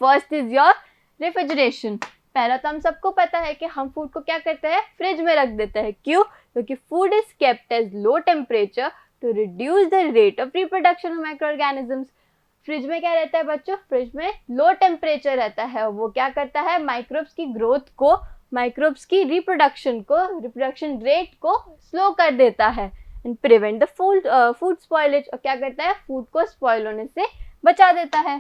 [SPEAKER 1] First is your refrigeration. पहला तो हम सबको पता है कि हम फूड को क्या करते हैं? फ्रिज में रख देते हैं। क्यों? क्योंकि food is kept as low temperature to reduce the rate of reproduction of micro organisms. Fridge में क्या रहता है बच्चों? फ्रिज में लो टेम्परेचर रहता है। वो क्या करता है? माइक्रोब्स की ग्रोथ को, माइक्रोब्स की रिप्रोडक्शन रेट को स्लो कर देता है and prevent the food spoilage. और क्या करता है? फूड को स्पॉइल होने से बचा देता है।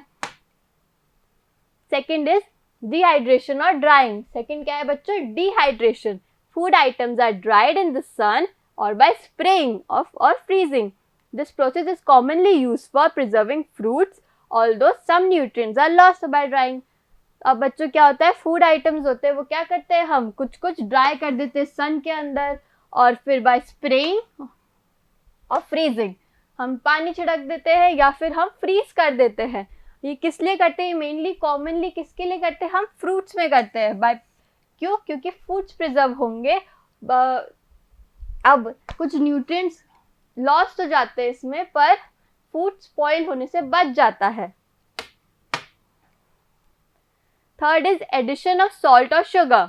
[SPEAKER 1] सेकेंड इज डिहाइड्रेशन और ड्राइंग। सेकेंड क्या है बच्चों? Dehydration. Food items are dried in the sun और बाय स्प्रेइंग ऑफ और freezing. This process is commonly used for preserving fruits although some nutrients are lost by drying. अब बच्चों क्या होता है? फूड आइटम्स होते हैं वो क्या करते हैं? हम कुछ ड्राई कर देते हैं सन के अंदर और फिर बाय स्प्रेइंग और फ्रीजिंग, हम पानी छिड़क देते हैं या फिर हम फ्रीज कर देते हैं। ये किस लिए करते हैं? मेनली कॉमनली किसके लिए करते हैं? हम फ्रूट्स में करते हैं। बाय क्यों? क्योंकि फ्रूट्स प्रिजर्व होंगे। अब कुछ न्यूट्रिएंट्स लॉस तो जाते हैं इसमें, पर फूड स्पॉइल होने से बच जाता है। Third is addition of salt और sugar.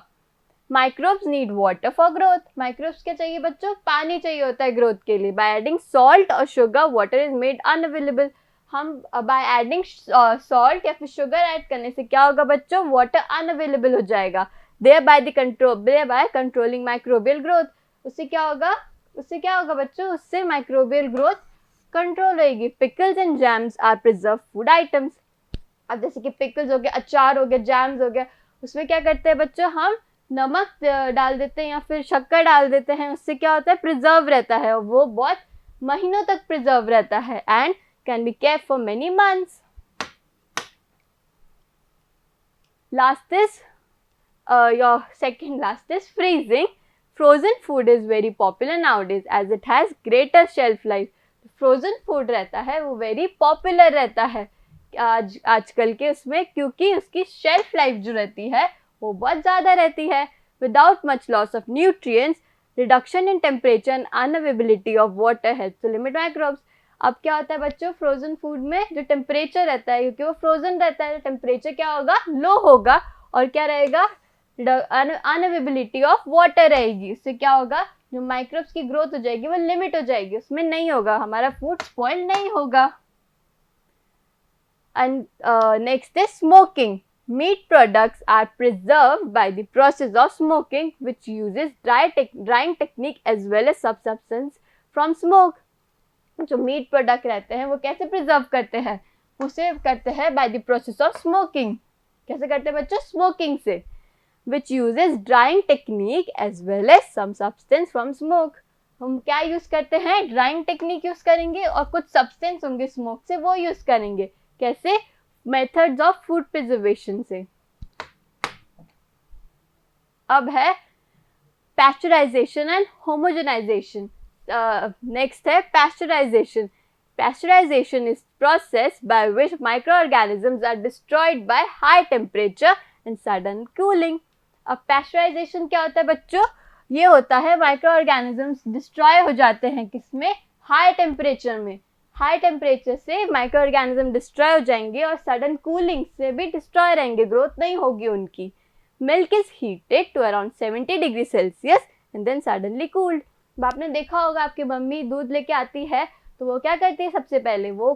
[SPEAKER 1] Microbes need water for growth. Microbes क्या चाहिए बच्चों? पानी चाहिए होता है ग्रोथ के लिए। बाय एडिंग सॉल्ट और sugar water is made unavailable. हम बाय एडिंग सॉल्ट या फिर शुगर ऐड करने से क्या होगा बच्चों? वाटर अनअवेलेबल हो जाएगा। Thereby controlling microbial growth. उससे क्या होगा बच्चों? उससे माइक्रोबियल ग्रोथ कंट्रोल रहेगी। Pickles and jams are preserve food items. अब जैसे कि पिकल्स हो गया, अचार हो गया, जैम्स हो गया, उसमें क्या करते हैं बच्चों? हम नमक डाल देते हैं या फिर शक्कर डाल देते हैं। उससे क्या होता है? प्रिजर्व रहता है, वो बहुत महीनों तक प्रिजर्व रहता है and can be kept for many months. Last is freezing. Frozen food is very popular nowadays as it has greater shelf life. Frozen food रहता है वो वेरी पॉपुलर रहता है आजकल के उसमें, क्योंकि उसकी शेल्फ लाइफ जो रहती है वो बहुत ज़्यादा रहती है। Without much loss of nutrients, reduction in temperature and unavailability of water help to limit microbes. अब क्या होता है बच्चों? फ्रोजन फूड में जो टेम्परेचर रहता है, क्योंकि वो फ्रोजन रहता है, टेम्परेचर क्या होगा? लो होगा। और क्या रहेगा? अनअवेलेबिलिटी ऑफ वाटर रहेगी। इससे क्या होगा? जो माइक्रोब्स की ग्रोथ हो जाएगी वो लिमिट हो जाएगी, उसमें नहीं होगा, हमारा फूड स्पॉइल नहीं होगा। And next is smoking. Meat products are preserved by the process of smoking, which uses drying technique as well as substance from smoke. जो मीट प्रोडक्ट रहते हैं वो कैसे प्रिजर्व करते हैं? उसे करते हैं by the process of smoking. कैसे करते हैं बच्चों? स्मोकिंग से, which uses drying technique as well as some substance from smoke. हम क्या यूज करते हैं? ड्राइंग टेक्निक यूज करेंगे और कुछ सब्सटेंस होंगे स्मोक से, वो यूज करेंगे। कैसे? मेथड्स ऑफ फूड प्रिजर्वेशन से। अब है पैस्चराइजेशन एंड होमोजेनाइजेशन। नेक्स्ट है pasteurization. Pasteurization is process by which micro organisms are destroyed by high temperature and sudden cooling. अब पैस्चराइजेशन क्या होता है बच्चों? ये होता है माइक्रो ऑर्गेनिजम्स डिस्ट्रॉय हो जाते हैं किसमें? हाई टेम्परेचर में। हाई टेम्परेचर से माइक्रो ऑर्गेनिज्म डिस्ट्रॉय हो जाएंगे और सडन कूलिंग से भी डिस्ट्रॉय रहेंगे, ग्रोथ नहीं होगी उनकी। Milk is heated to around 70 degree Celsius and then suddenly cooled. आपने देखा होगा आपकी मम्मी दूध लेके आती है तो वो क्या करती है? सबसे पहले वो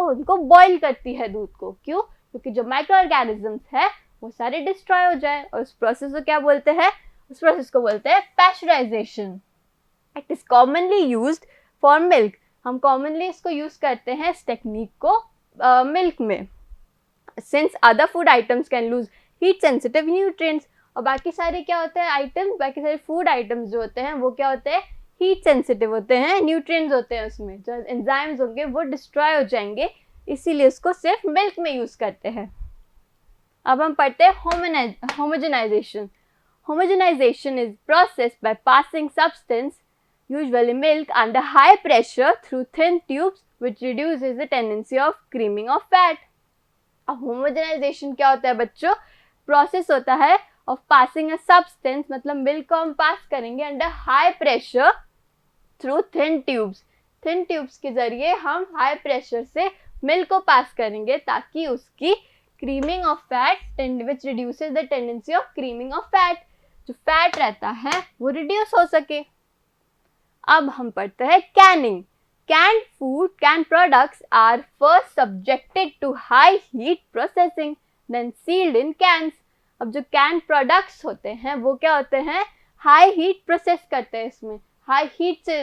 [SPEAKER 1] उनको बॉईल करती है दूध को। क्यों? क्योंकि जो माइक्रो ऑर्गेनिजम्स है वो सारे डिस्ट्रॉय हो जाए। और उस प्रोसेस को क्या बोलते हैं? उस प्रोसेस को बोलते हैं pasteurisation. It is commonly used for milk. हम कॉमनली इसको यूज करते हैं इस टेक्निक को मिल्क में। Since other food items can lose heat sensitive nutrients. और बाकी सारे क्या होते हैं आइटम्स? बाकी सारे फूड आइटम्स जो होते हैं वो क्या होते हैं? हीट सेंसिटिव होते हैं, न्यूट्रिएंट्स होते हैं उसमें, जो एंजाइम्स होंगे वो डिस्ट्रॉय हो जाएंगे, इसीलिए उसको सिर्फ मिल्क में यूज करते हैं। अब हम पढ़ते हैं homogenization. Homogenization is process by passing substance, usually milk, under high pressure through thin tubes, which reduces the tendency of creaming of fat. अब homogenization क्या होता है बच्चों? प्रोसेस होता है of passing a substance, मतलब मिल्क को हम पास करेंगे under high pressure through thin tubes. Thin tubes के जरिए हम हाई प्रेशर से मिल्क को पास करेंगे ताकि उसकी creaming of fat, which reduces the tendency of creaming of fat, जो फैट रहता है वो रिड्यूस हो सके। अब हम पढ़ते हैं Canning. Canned products are first subjected to high heat processing, then sealed in cans. अब जो कैन प्रोडक्ट्स होते हैं वो क्या होते हैं? हाई हीट प्रोसेस करते हैं, इसमें हाई हीट से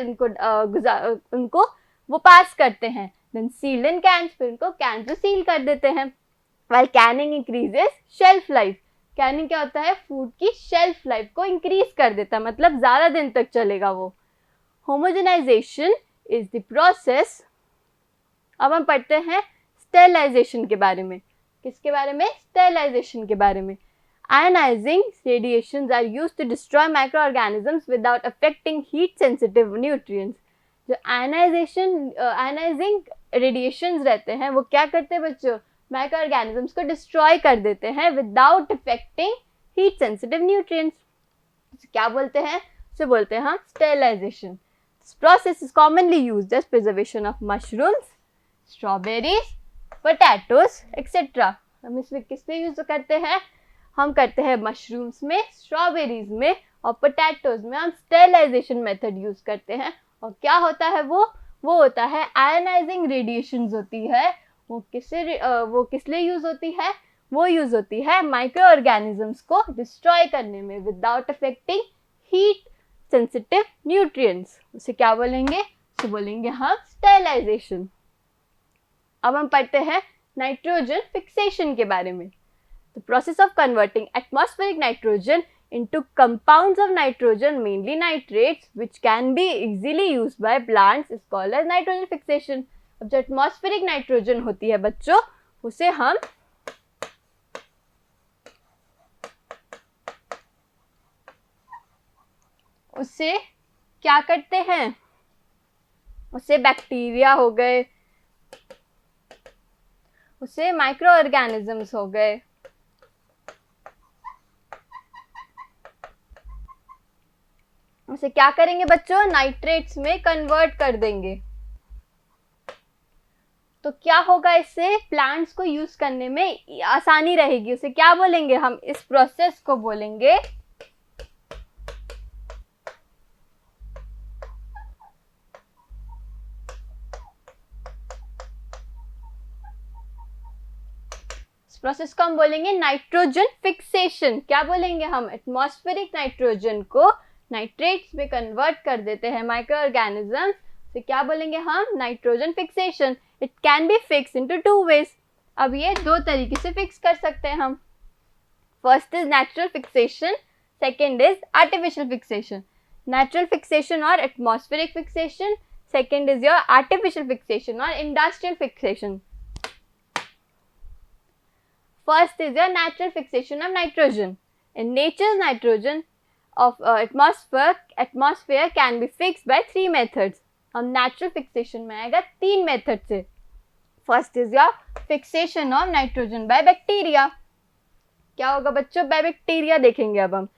[SPEAKER 1] उनको वो पास करते हैं, देन सील्ड इन कैन्स, फिर उनको कैन से सील कर देते हैं। While canning increases shelf life. Canning क्या होता है? फूड की शेल्फ लाइफ को इंक्रीज कर देता है, मतलब ज़्यादा दिन तक चलेगा वो। Homogenization is the process. अब हम पढ़ते हैं स्टेरिलाइजेशन के बारे में। किसके बारे में? स्टेरिलाइजेशन के बारे में। Ionizing radiations are used to destroy microorganisms without affecting heat sensitive nutrients. जो आयनाइजिंग रेडिएशंस रहते हैं वो क्या करते हैं बच्चों, माइक्रो ऑर्गेनिजम्स को डिस्ट्रॉय कर देते हैं without affecting heat sensitive nutrients. क्या बोलते हैं, उसे बोलते हैं हम sterilization. This process is commonly used as preservation of mushrooms, strawberries, potatoes etcetera. हम इसमें किस पे यूज करते हैं, हम करते हैं मशरूम्स में, स्ट्रॉबेरीज में और पोटैटोज में हम स्टेरिलाइजेशन मेथड यूज करते हैं. और क्या होता है वो होता है आयनाइजिंग रेडिएशंस होती है. वो किस लिए यूज होती है, वो यूज होती है माइक्रो ऑर्गेनिजम्स को डिस्ट्रॉय करने में without affecting heat sensitive nutrients. उसे क्या बोलेंगे, उसे बोलेंगे हम स्टेरिलाइजेशन. अब हम पढ़ते हैं नाइट्रोजन फिक्सेशन के बारे में. The process of converting atmospheric nitrogen into compounds of nitrogen, mainly nitrates, which can be easily used by plants, is called as nitrogen fixation. अब जो atmospheric nitrogen होती है बच्चों, उसे हम उसे क्या करते हैं, उसे बैक्टीरिया हो गए, उसे माइक्रो ऑर्गेनिजम्स हो गए, उसे क्या करेंगे बच्चों, नाइट्रेट्स में कन्वर्ट कर देंगे. तो क्या होगा, इससे प्लांट्स को यूज करने में आसानी रहेगी. उसे क्या बोलेंगे हम, इस प्रोसेस को बोलेंगे प्रोसेस को हम बोलेंगे नाइट्रोजन फिक्सेशन. क्या बोलेंगे हम, एटमॉस्फेरिक नाइट्रोजन को नाइट्रेट्स में कन्वर्ट कर देते हैं माइक्रो ऑर्गेनिजम्स, तो क्या बोलेंगे हम, nitrogen fixation. It can be fix into 2 ways. अब ये 2 तरीके से फिक्स कर सकते हैं हम. First is natural fixation, second is artificial fixation. Natural fixation और atmospheric fixation, second is your artificial fixation और industrial fixation. First is your natural fixation of nitrogen. In nature's nitrogen of atmosphere can be fixed by 3 methods. हम natural fixation में आएगा 3 method से. First is your fixation of nitrogen by bacteria. क्या होगा बच्चों, by bacteria देखेंगे अब हम.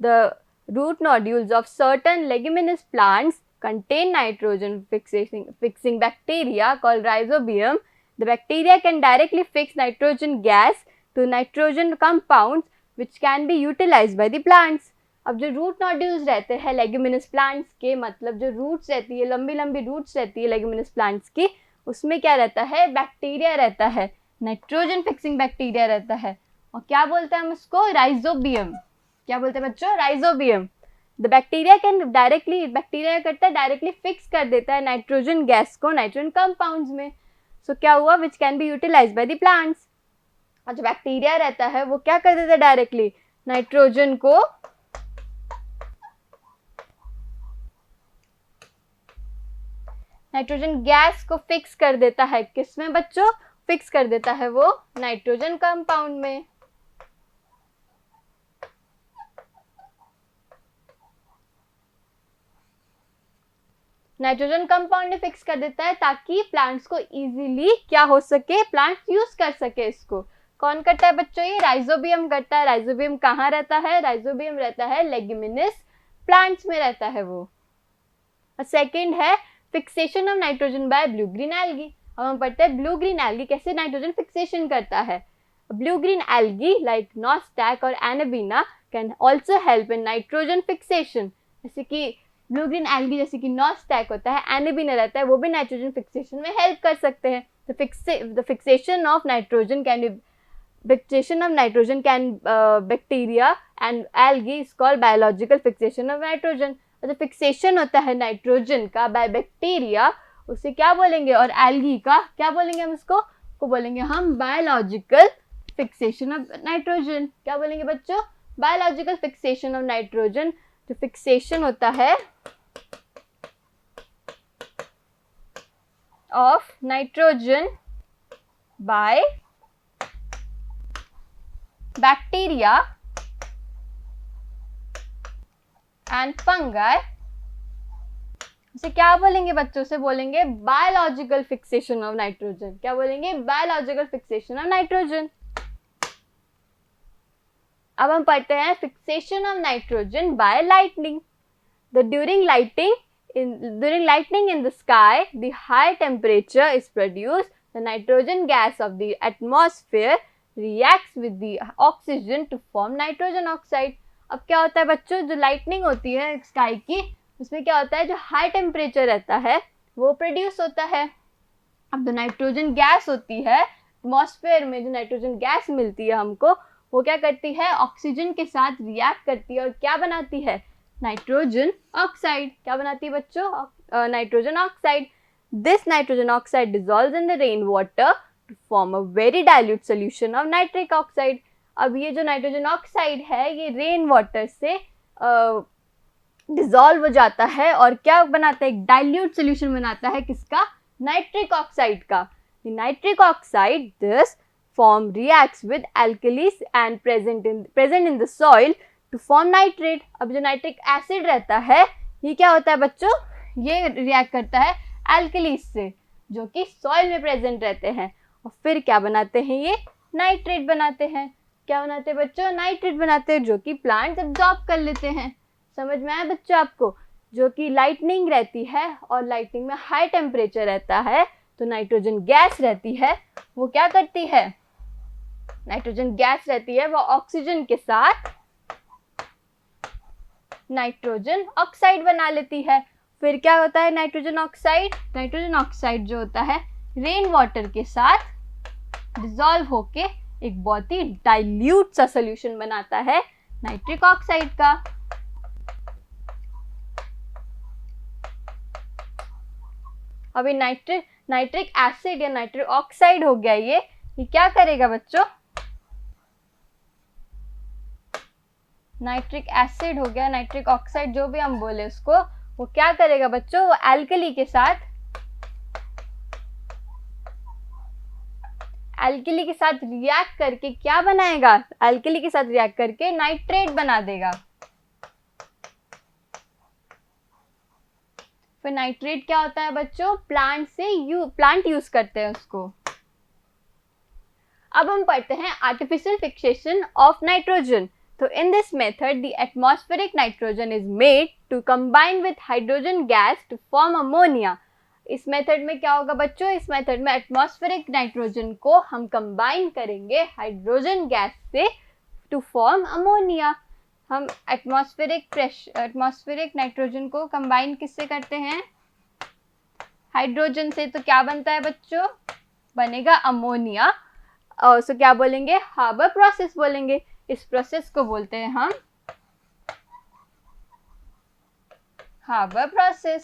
[SPEAKER 1] The root nodules of certain leguminous plants contain nitrogen fixing bacteria called rhizobium. The bacteria can directly fix nitrogen gas to nitrogen compounds which can be utilized by the plants. अब जो root nodules रहते हैं leguminous plants के, मतलब जो roots रहती है, लंबी लंबी रूट्स रहती है लेग्यूमिनस प्लांट्स की, उसमें क्या रहता है, बैक्टीरिया रहता है, नाइट्रोजन फिक्सिंग बैक्टीरिया रहता है. और क्या बोलते हैं हम उसको, राइजोबियम. क्या बोलते हैं बच्चों, rhizobium. The bacteria can directly, bacteria करता है डायरेक्टली फिक्स कर देता है नाइट्रोजन गैस को नाइट्रोजन कंपाउंड्स में. सो क्या हुआ, which can be utilized by the plants. और जो बैक्टीरिया रहता है वो क्या कर देता है, डायरेक्टली नाइट्रोजन को नाइट्रोजन गैस को फिक्स कर देता है. किसमें बच्चों, फिक्स कर देता है वो नाइट्रोजन कंपाउंड में. नाइट्रोजन कंपाउंड में फिक्स कर देता है ताकि प्लांट्स को इजीली क्या हो सके, प्लांट्स यूज कर सके इसको. कौन करता है बच्चों, ये राइजोबियम करता है. राइजोबियम कहाँ रहता है, राइजोबियम रहता है लेग्यूमिनस प्लांट्स में रहता है वो. सेकेंड है fixation of nitrogen by blue green algae. अब हम पढ़ते हैं ब्लू ग्रीन एल्गी कैसे नाइट्रोजन फिक्सेशन करता है. Blue green algae like nostoc और anabaena can also help in nitrogen fixation. जैसे कि ब्लू ग्रीन एल्गी जैसे कि नॉस्टैक होता है, एनाबीना रहता है, वो भी नाइट्रोजन फिक्सेशन में हेल्प कर सकते हैं. The fixation of nitrogen can be fixation of nitrogen can bacteria and algae is called biological fixation of nitrogen. और जो फिक्सेशन होता है नाइट्रोजन का बाय बैक्टीरिया, उसे क्या बोलेंगे, और एल्गी का क्या बोलेंगे हम उसको, को बोलेंगे हम बायोलॉजिकल फिक्सेशन ऑफ नाइट्रोजन. क्या बोलेंगे बच्चों, बायोलॉजिकल फिक्सेशन ऑफ नाइट्रोजन. जो फिक्सेशन होता है of nitrogen by bacteria and fungi, उसे क्या बोलेंगे बच्चों? से बोलेंगे बायोलॉजिकल फिक्सेशन ऑफ नाइट्रोजन। क्या बोलेंगे? Biological fixation of nitrogen. अब हम पढ़ते हैं fixation of nitrogen by lightning. During lightning in the sky, the high temperature is produced. The nitrogen gas of the atmosphere reacts with the oxygen to form nitrogen oxide. अब क्या होता है बच्चों? जो लाइटनिंग होती है स्काई की, उसमें क्या होता है? जो हाई टेम्परेचर रहता है वो प्रोड्यूस होता है। अब जो नाइट्रोजन गैस होती है एटमॉस्फेयर में, जो नाइट्रोजन गैस मिलती है हमको, वो क्या करती है? ऑक्सीजन के साथ रिएक्ट करती है और क्या बनाती है? Nitrogen oxide. क्या बनाती है बच्चों? Nitrogen oxide. This nitrogen oxide dissolves in the rain water to form a very dilute solution of nitric oxide. अब ये जो नाइट्रोजन ऑक्साइड है ये रेन वाटर से डिसॉल्व हो जाता है और क्या बनाता है? एक डाइल्यूट सोल्यूशन बनाता है। किसका? नाइट्रिक ऑक्साइड का। Nitric oxide this form reacts with alkalis and present in the soil to form nitrate। अब जो नाइट्रिक एसिड रहता है ये क्या होता है बच्चों? ये रिएक्ट करता है एल्कलीस से जो कि सॉइल में प्रेजेंट रहते हैं और फिर क्या बनाते हैं? ये नाइट्रेट बनाते हैं। क्या बनाते हैं बच्चों? नाइट्रेट बनाते हैं जो कि प्लांट्स एब्जॉर्ब कर लेते हैं। समझ में आया बच्चों आपको? जो कि लाइटनिंग रहती है और लाइटनिंग में हाई टेम्परेचर रहता है तो नाइट्रोजन गैस रहती है वो क्या करती है? नाइट्रोजन गैस रहती है वो ऑक्सीजन के साथ नाइट्रोजन ऑक्साइड बना लेती है। फिर क्या होता है नाइट्रोजन ऑक्साइड? नाइट्रोजन ऑक्साइड जो होता है रेन वाटर के साथ डिसॉल्व होके एक बहुत ही डाइल्यूट सा सोल्यूशन बनाता है नाइट्रिक ऑक्साइड का। अभी नाइट्रिक एसिड या नाइट्रिक ऑक्साइड हो गया ये क्या करेगा बच्चों? नाइट्रिक एसिड हो गया, नाइट्रिक ऑक्साइड जो भी हम बोले उसको, वो क्या करेगा बच्चों? वो एल्कली के साथ रिएक्ट करके क्या बनाएगा? एल्कली के साथ रिएक्ट करके नाइट्रेट बना देगा। फिर नाइट्रेट क्या होता है बच्चों? प्लांट यूज करते हैं उसको। अब हम पढ़ते हैं आर्टिफिशियल फिक्सेशन ऑफ नाइट्रोजन। तो in this method the atmospheric nitrogen is made to combine with hydrogen gas to form ammonia. इस मेथड में क्या होगा बच्चों? इस मेथड में एटमॉस्फेरिक नाइट्रोजन को हम कंबाइन करेंगे हाइड्रोजन गैस से टू फॉर्म अमोनिया। हम एटमॉस्फेरिक नाइट्रोजन को कंबाइन किससे करते हैं? हाइड्रोजन से। तो क्या बनता है बच्चों? बनेगा अमोनिया। और सो क्या बोलेंगे? हार्बर प्रोसेस बोलेंगे। इस प्रोसेस को बोलते हैं हम Haber process.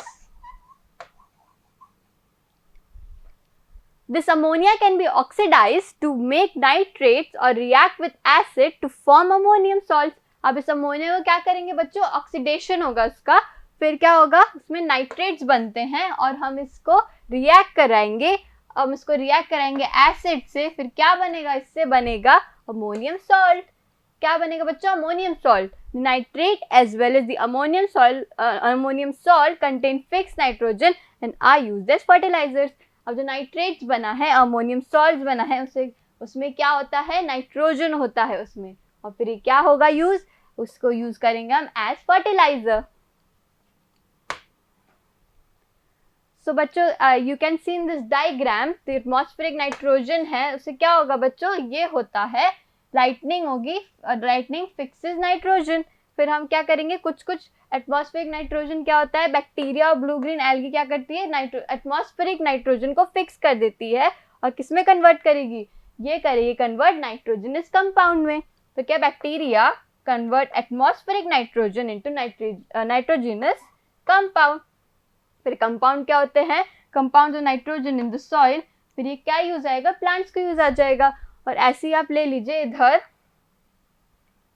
[SPEAKER 1] This ammonia can be oxidized to make nitrates or react with acid to form ammonium salts। अब इस अमोनिया को क्या करेंगे बच्चों? ऑक्सीडेशन होगा उसका, फिर क्या होगा? उसमें नाइट्रेट्स बनते हैं और हम इसको रिएक्ट कराएंगे। हम इसको रिएक्ट कराएंगे एसिड से, फिर क्या बनेगा? इससे बनेगा अमोनियम सॉल्ट। क्या बनेगा बच्चों? Ammonium salt. Nitrate as well as the ammonium salt contain fixed nitrogen and are used as fertilizers. अब जो नाइट्रेट्स बना है, अमोनियम सॉल्ट बना है, उसमें क्या होता है? नाइट्रोजन होता है उसमें, और फिर क्या होगा यूज? उसको यूज करेंगे हम एज फर्टिलाइजर। सो बच्चों you can see in this diagram the atmospheric nitrogen है, उससे क्या होगा बच्चों? ये होता है लाइटनिंग होगी और लाइटनिंग फिक्सेस नाइट्रोजन। फिर हम क्या करेंगे? कुछ एटमॉस्फेरिक नाइट्रोजन क्या होता है? बैक्टीरिया और ब्लू ग्रीन एल्गी क्या करती है? एटमॉस्फेरिक नाइट्रोजन को फिक्स कर देती है और किसमें कन्वर्ट करेगी? ये करेगी कन्वर्ट नाइट्रोजनस कंपाउंड में। तो क्या bacteria convert atmospheric nitrogen into nitrogenous compound. फिर कंपाउंड क्या होते हैं? कंपाउंड जो नाइट्रोजन इन द सॉइल, फिर ये क्या यूज आएगा? प्लांट्स को यूज आ जाएगा। और ऐसे ही आप ले लीजिए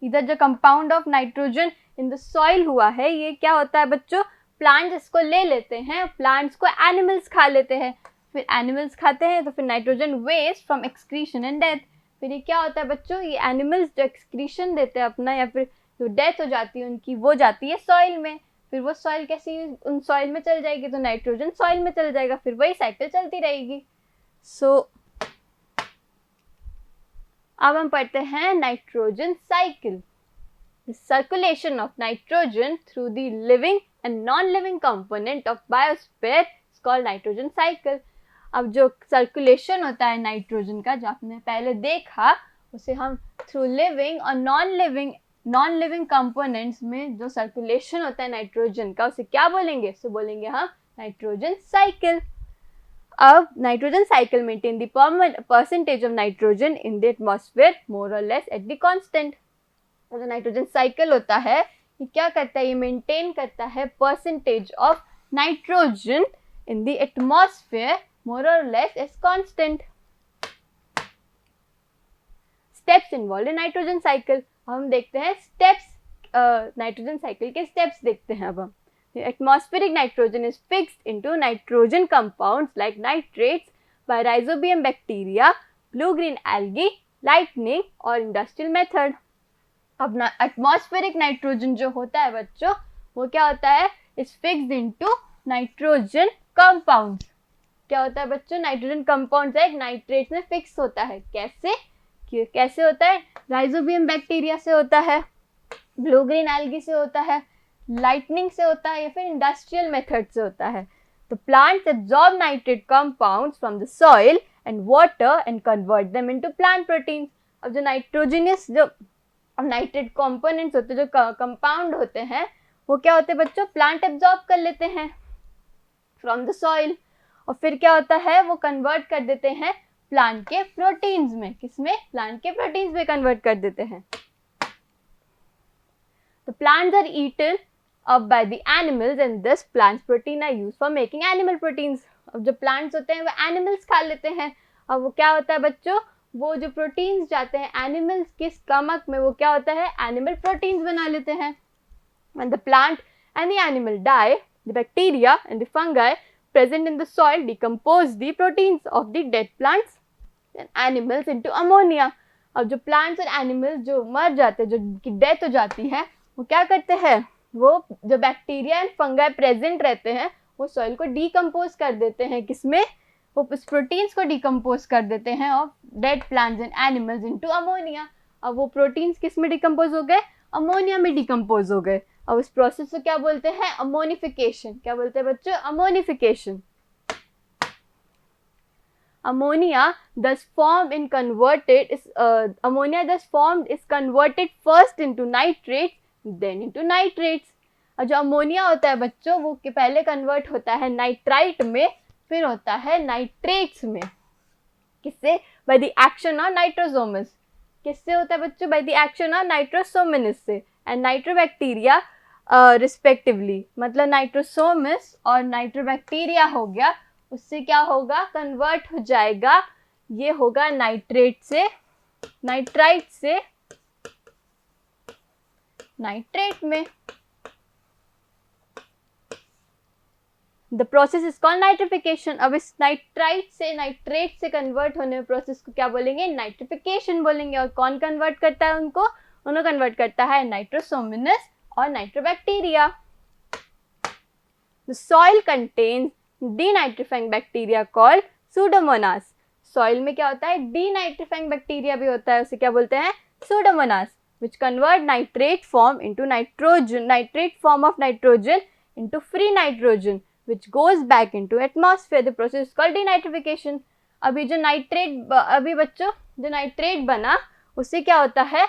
[SPEAKER 1] इधर जो compound of nitrogen in the soil हुआ है, ये क्या होता है बच्चों? प्लांट्स इसको ले लेते हैं, प्लांट्स को एनिमल्स खा लेते हैं, फिर एनिमल्स खाते हैं तो फिर nitrogen waste from excretion and death. फिर ये क्या होता है बच्चों? ये एनिमल्स जो एक्सक्रीशन देते हैं अपना, या फिर जो डेथ हो जाती है उनकी वो जाती है सॉइल में, फिर वो सॉइल कैसी उन सॉइल में चल जाएगी तो नाइट्रोजन सॉइल में चल जाएगा, फिर वही साइकिल चलती रहेगी। सो अब हम पढ़ते हैं nitrogen cycle. The circulation of nitrogen through the living and non-living component of biosphere is called nitrogen cycle. अब जो सर्कुलेशन होता है नाइट्रोजन का, जो आपने पहले देखा, उसे हम थ्रू लिविंग और नॉन लिविंग कंपोनेंट्स में जो सर्कुलेशन होता है नाइट्रोजन का, उसे क्या बोलेंगे? उसे बोलेंगे हम नाइट्रोजन साइकिल। अब nitrogen cycle maintain the percentage of nitrogen in the atmosphere more और लेस एट द कांस्टेंट। जो नाइट्रोजन साइकिल होता है ये क्या करता है? ये मेंटेन करता है percentage of nitrogen in the atmosphere more और less as constant. Steps involve in nitrogen cycle. हम देखते हैं स्टेप्स, नाइट्रोजन साइकिल के स्टेप्स देखते हैं। अब हम atmospheric nitrogen is fixed into nitrogen compounds like nitrates by Rhizobium bacteria, blue green algae, lightning और इंडस्ट्रियल मेथड। अब एटमॉस्फेरिक नाइट्रोजन जो होता है बच्चों, वो क्या होता है? Is fixed into nitrogen compounds. क्या होता है बच्चों? नाइट्रोजन कंपाउंड्स एक नाइट्रेट्स में फिक्स होता है। कैसे होता है? राइजोबियम बैक्टीरिया से होता है, ब्लू ग्रीन एल्गी से होता है, लाइटनिंग से होता है, या फिर इंडस्ट्रियल मेथड से होता है। तो plants absorb nitrate compounds from the soil and water and convert them into plant proteins. अब जो नाइट्रोजनियस जो नाइट्रेट कंपोनेंट्स होते हैं, जो कंपाउंड होते हैं, वो क्या होते हैं बच्चों? प्लांट एब्जॉर्ब कर लेते हैं फ्रॉम द सॉइल, और फिर क्या होता है? वो कन्वर्ट कर देते हैं प्लांट के प्रोटीन्स में। किसमें? प्लांट के प्रोटीन्स में कन्वर्ट कर देते हैं। तो plants are eaten up by the animals and thus plants protein are used for making animal proteins। अब जो प्लांट्स होते हैं वो एनिमल्स खा लेते हैं, और वो क्या होता है बच्चों? वो जो प्रोटीन्स जाते हैं एनिमल्स के स्टमक में, वो क्या होता है? एनिमल प्रोटीन्स बना लेते हैं। When the plant and the animal die, the bacteria and the fungi present in the soil decompose the proteins of the dead plants and animals into ammonia। अब जो प्लांट्स और एनिमल्स जो मर जाते हैं, जो की डेथ हो जाती है, वो क्या करते हैं? वो जो बैक्टीरिया एंड फंगाई प्रेजेंट रहते हैं वो सॉइल को डीकम्पोज कर देते हैं। किसमें? वो उस प्रोटीन्स को डीकम्पोज कर देते हैं of dead plants and animals into ammonia. अब वो प्रोटीन्स किस में डीकम्पोज हो गए? अमोनिया में डीकम्पोज हो गए। अब इस प्रोसेस को क्या बोलते हैं? अमोनिफिकेशन। क्या बोलते हैं बच्चों? Ammonification. Ammonia thus formed is converted first into nitrates then into nitrates। और जो अमोनिया होता है बच्चों, वो पहले कन्वर्ट होता है नाइट्राइट में, फिर होता है नाइट्रेट्स में। किससे? By the action of Nitrosomonas. किससे होता है बच्चों? By the action of Nitrosomonas से एंड नाइट्रोबैक्टीरिया रिस्पेक्टिवली। मतलब नाइट्रोसोमस और नाइट्रोबैक्टीरिया हो गया, उससे क्या होगा? कन्वर्ट हो जाएगा, ये होगा नाइट्रेट से, नाइट्राइट से नाइट्रेट में। The process is called nitrification. अब इस नाइट्राइट से नाइट्रेट से कन्वर्ट होने में प्रोसेस को क्या बोलेंगे? नाइट्रिफिकेशन बोलेंगे। और कौन कन्वर्ट करता है उनको? उन्हें कन्वर्ट करता है नाइट्रोसोमिनस और nitrobacteria. The soil contains denitrifying bacteria called Pseudomonas. Soil में क्या होता है? डीनाइट्रीफाइंग बैक्टीरिया भी होता है, उसे क्या बोलते हैं? Pseudomonas, which convert nitrate form into nitrate form of nitrogen into free nitrogen, which goes back into atmosphere। The process is called denitrification। अभी जो नाइट्रेट, अभी बच्चों जो नाइट्रेट बना, उससे क्या होता है?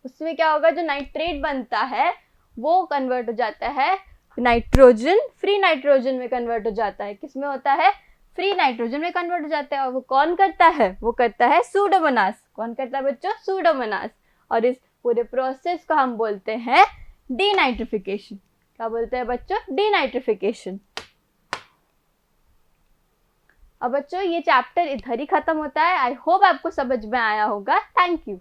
[SPEAKER 1] उसमें क्या होगा? जो नाइट्रेट बनता है वो कन्वर्ट हो जाता है नाइट्रोजन, फ्री नाइट्रोजन में कन्वर्ट हो जाता है। किस में होता है? फ्री नाइट्रोजन में कन्वर्ट हो जाता है। और वो कौन करता है? वो करता है सूडोमोनास। कौन करता है बच्चों? सूडोमोनास। और इस पूरे प्रोसेस को हम बोलते हैं डीनाइट्रिफिकेशन। क्या बोलते हैं बच्चों? डीनाइट्रिफिकेशन। अब बच्चों ये चैप्टर इधर ही खत्म होता है। आई होप आपको समझ में आया होगा। Thank you.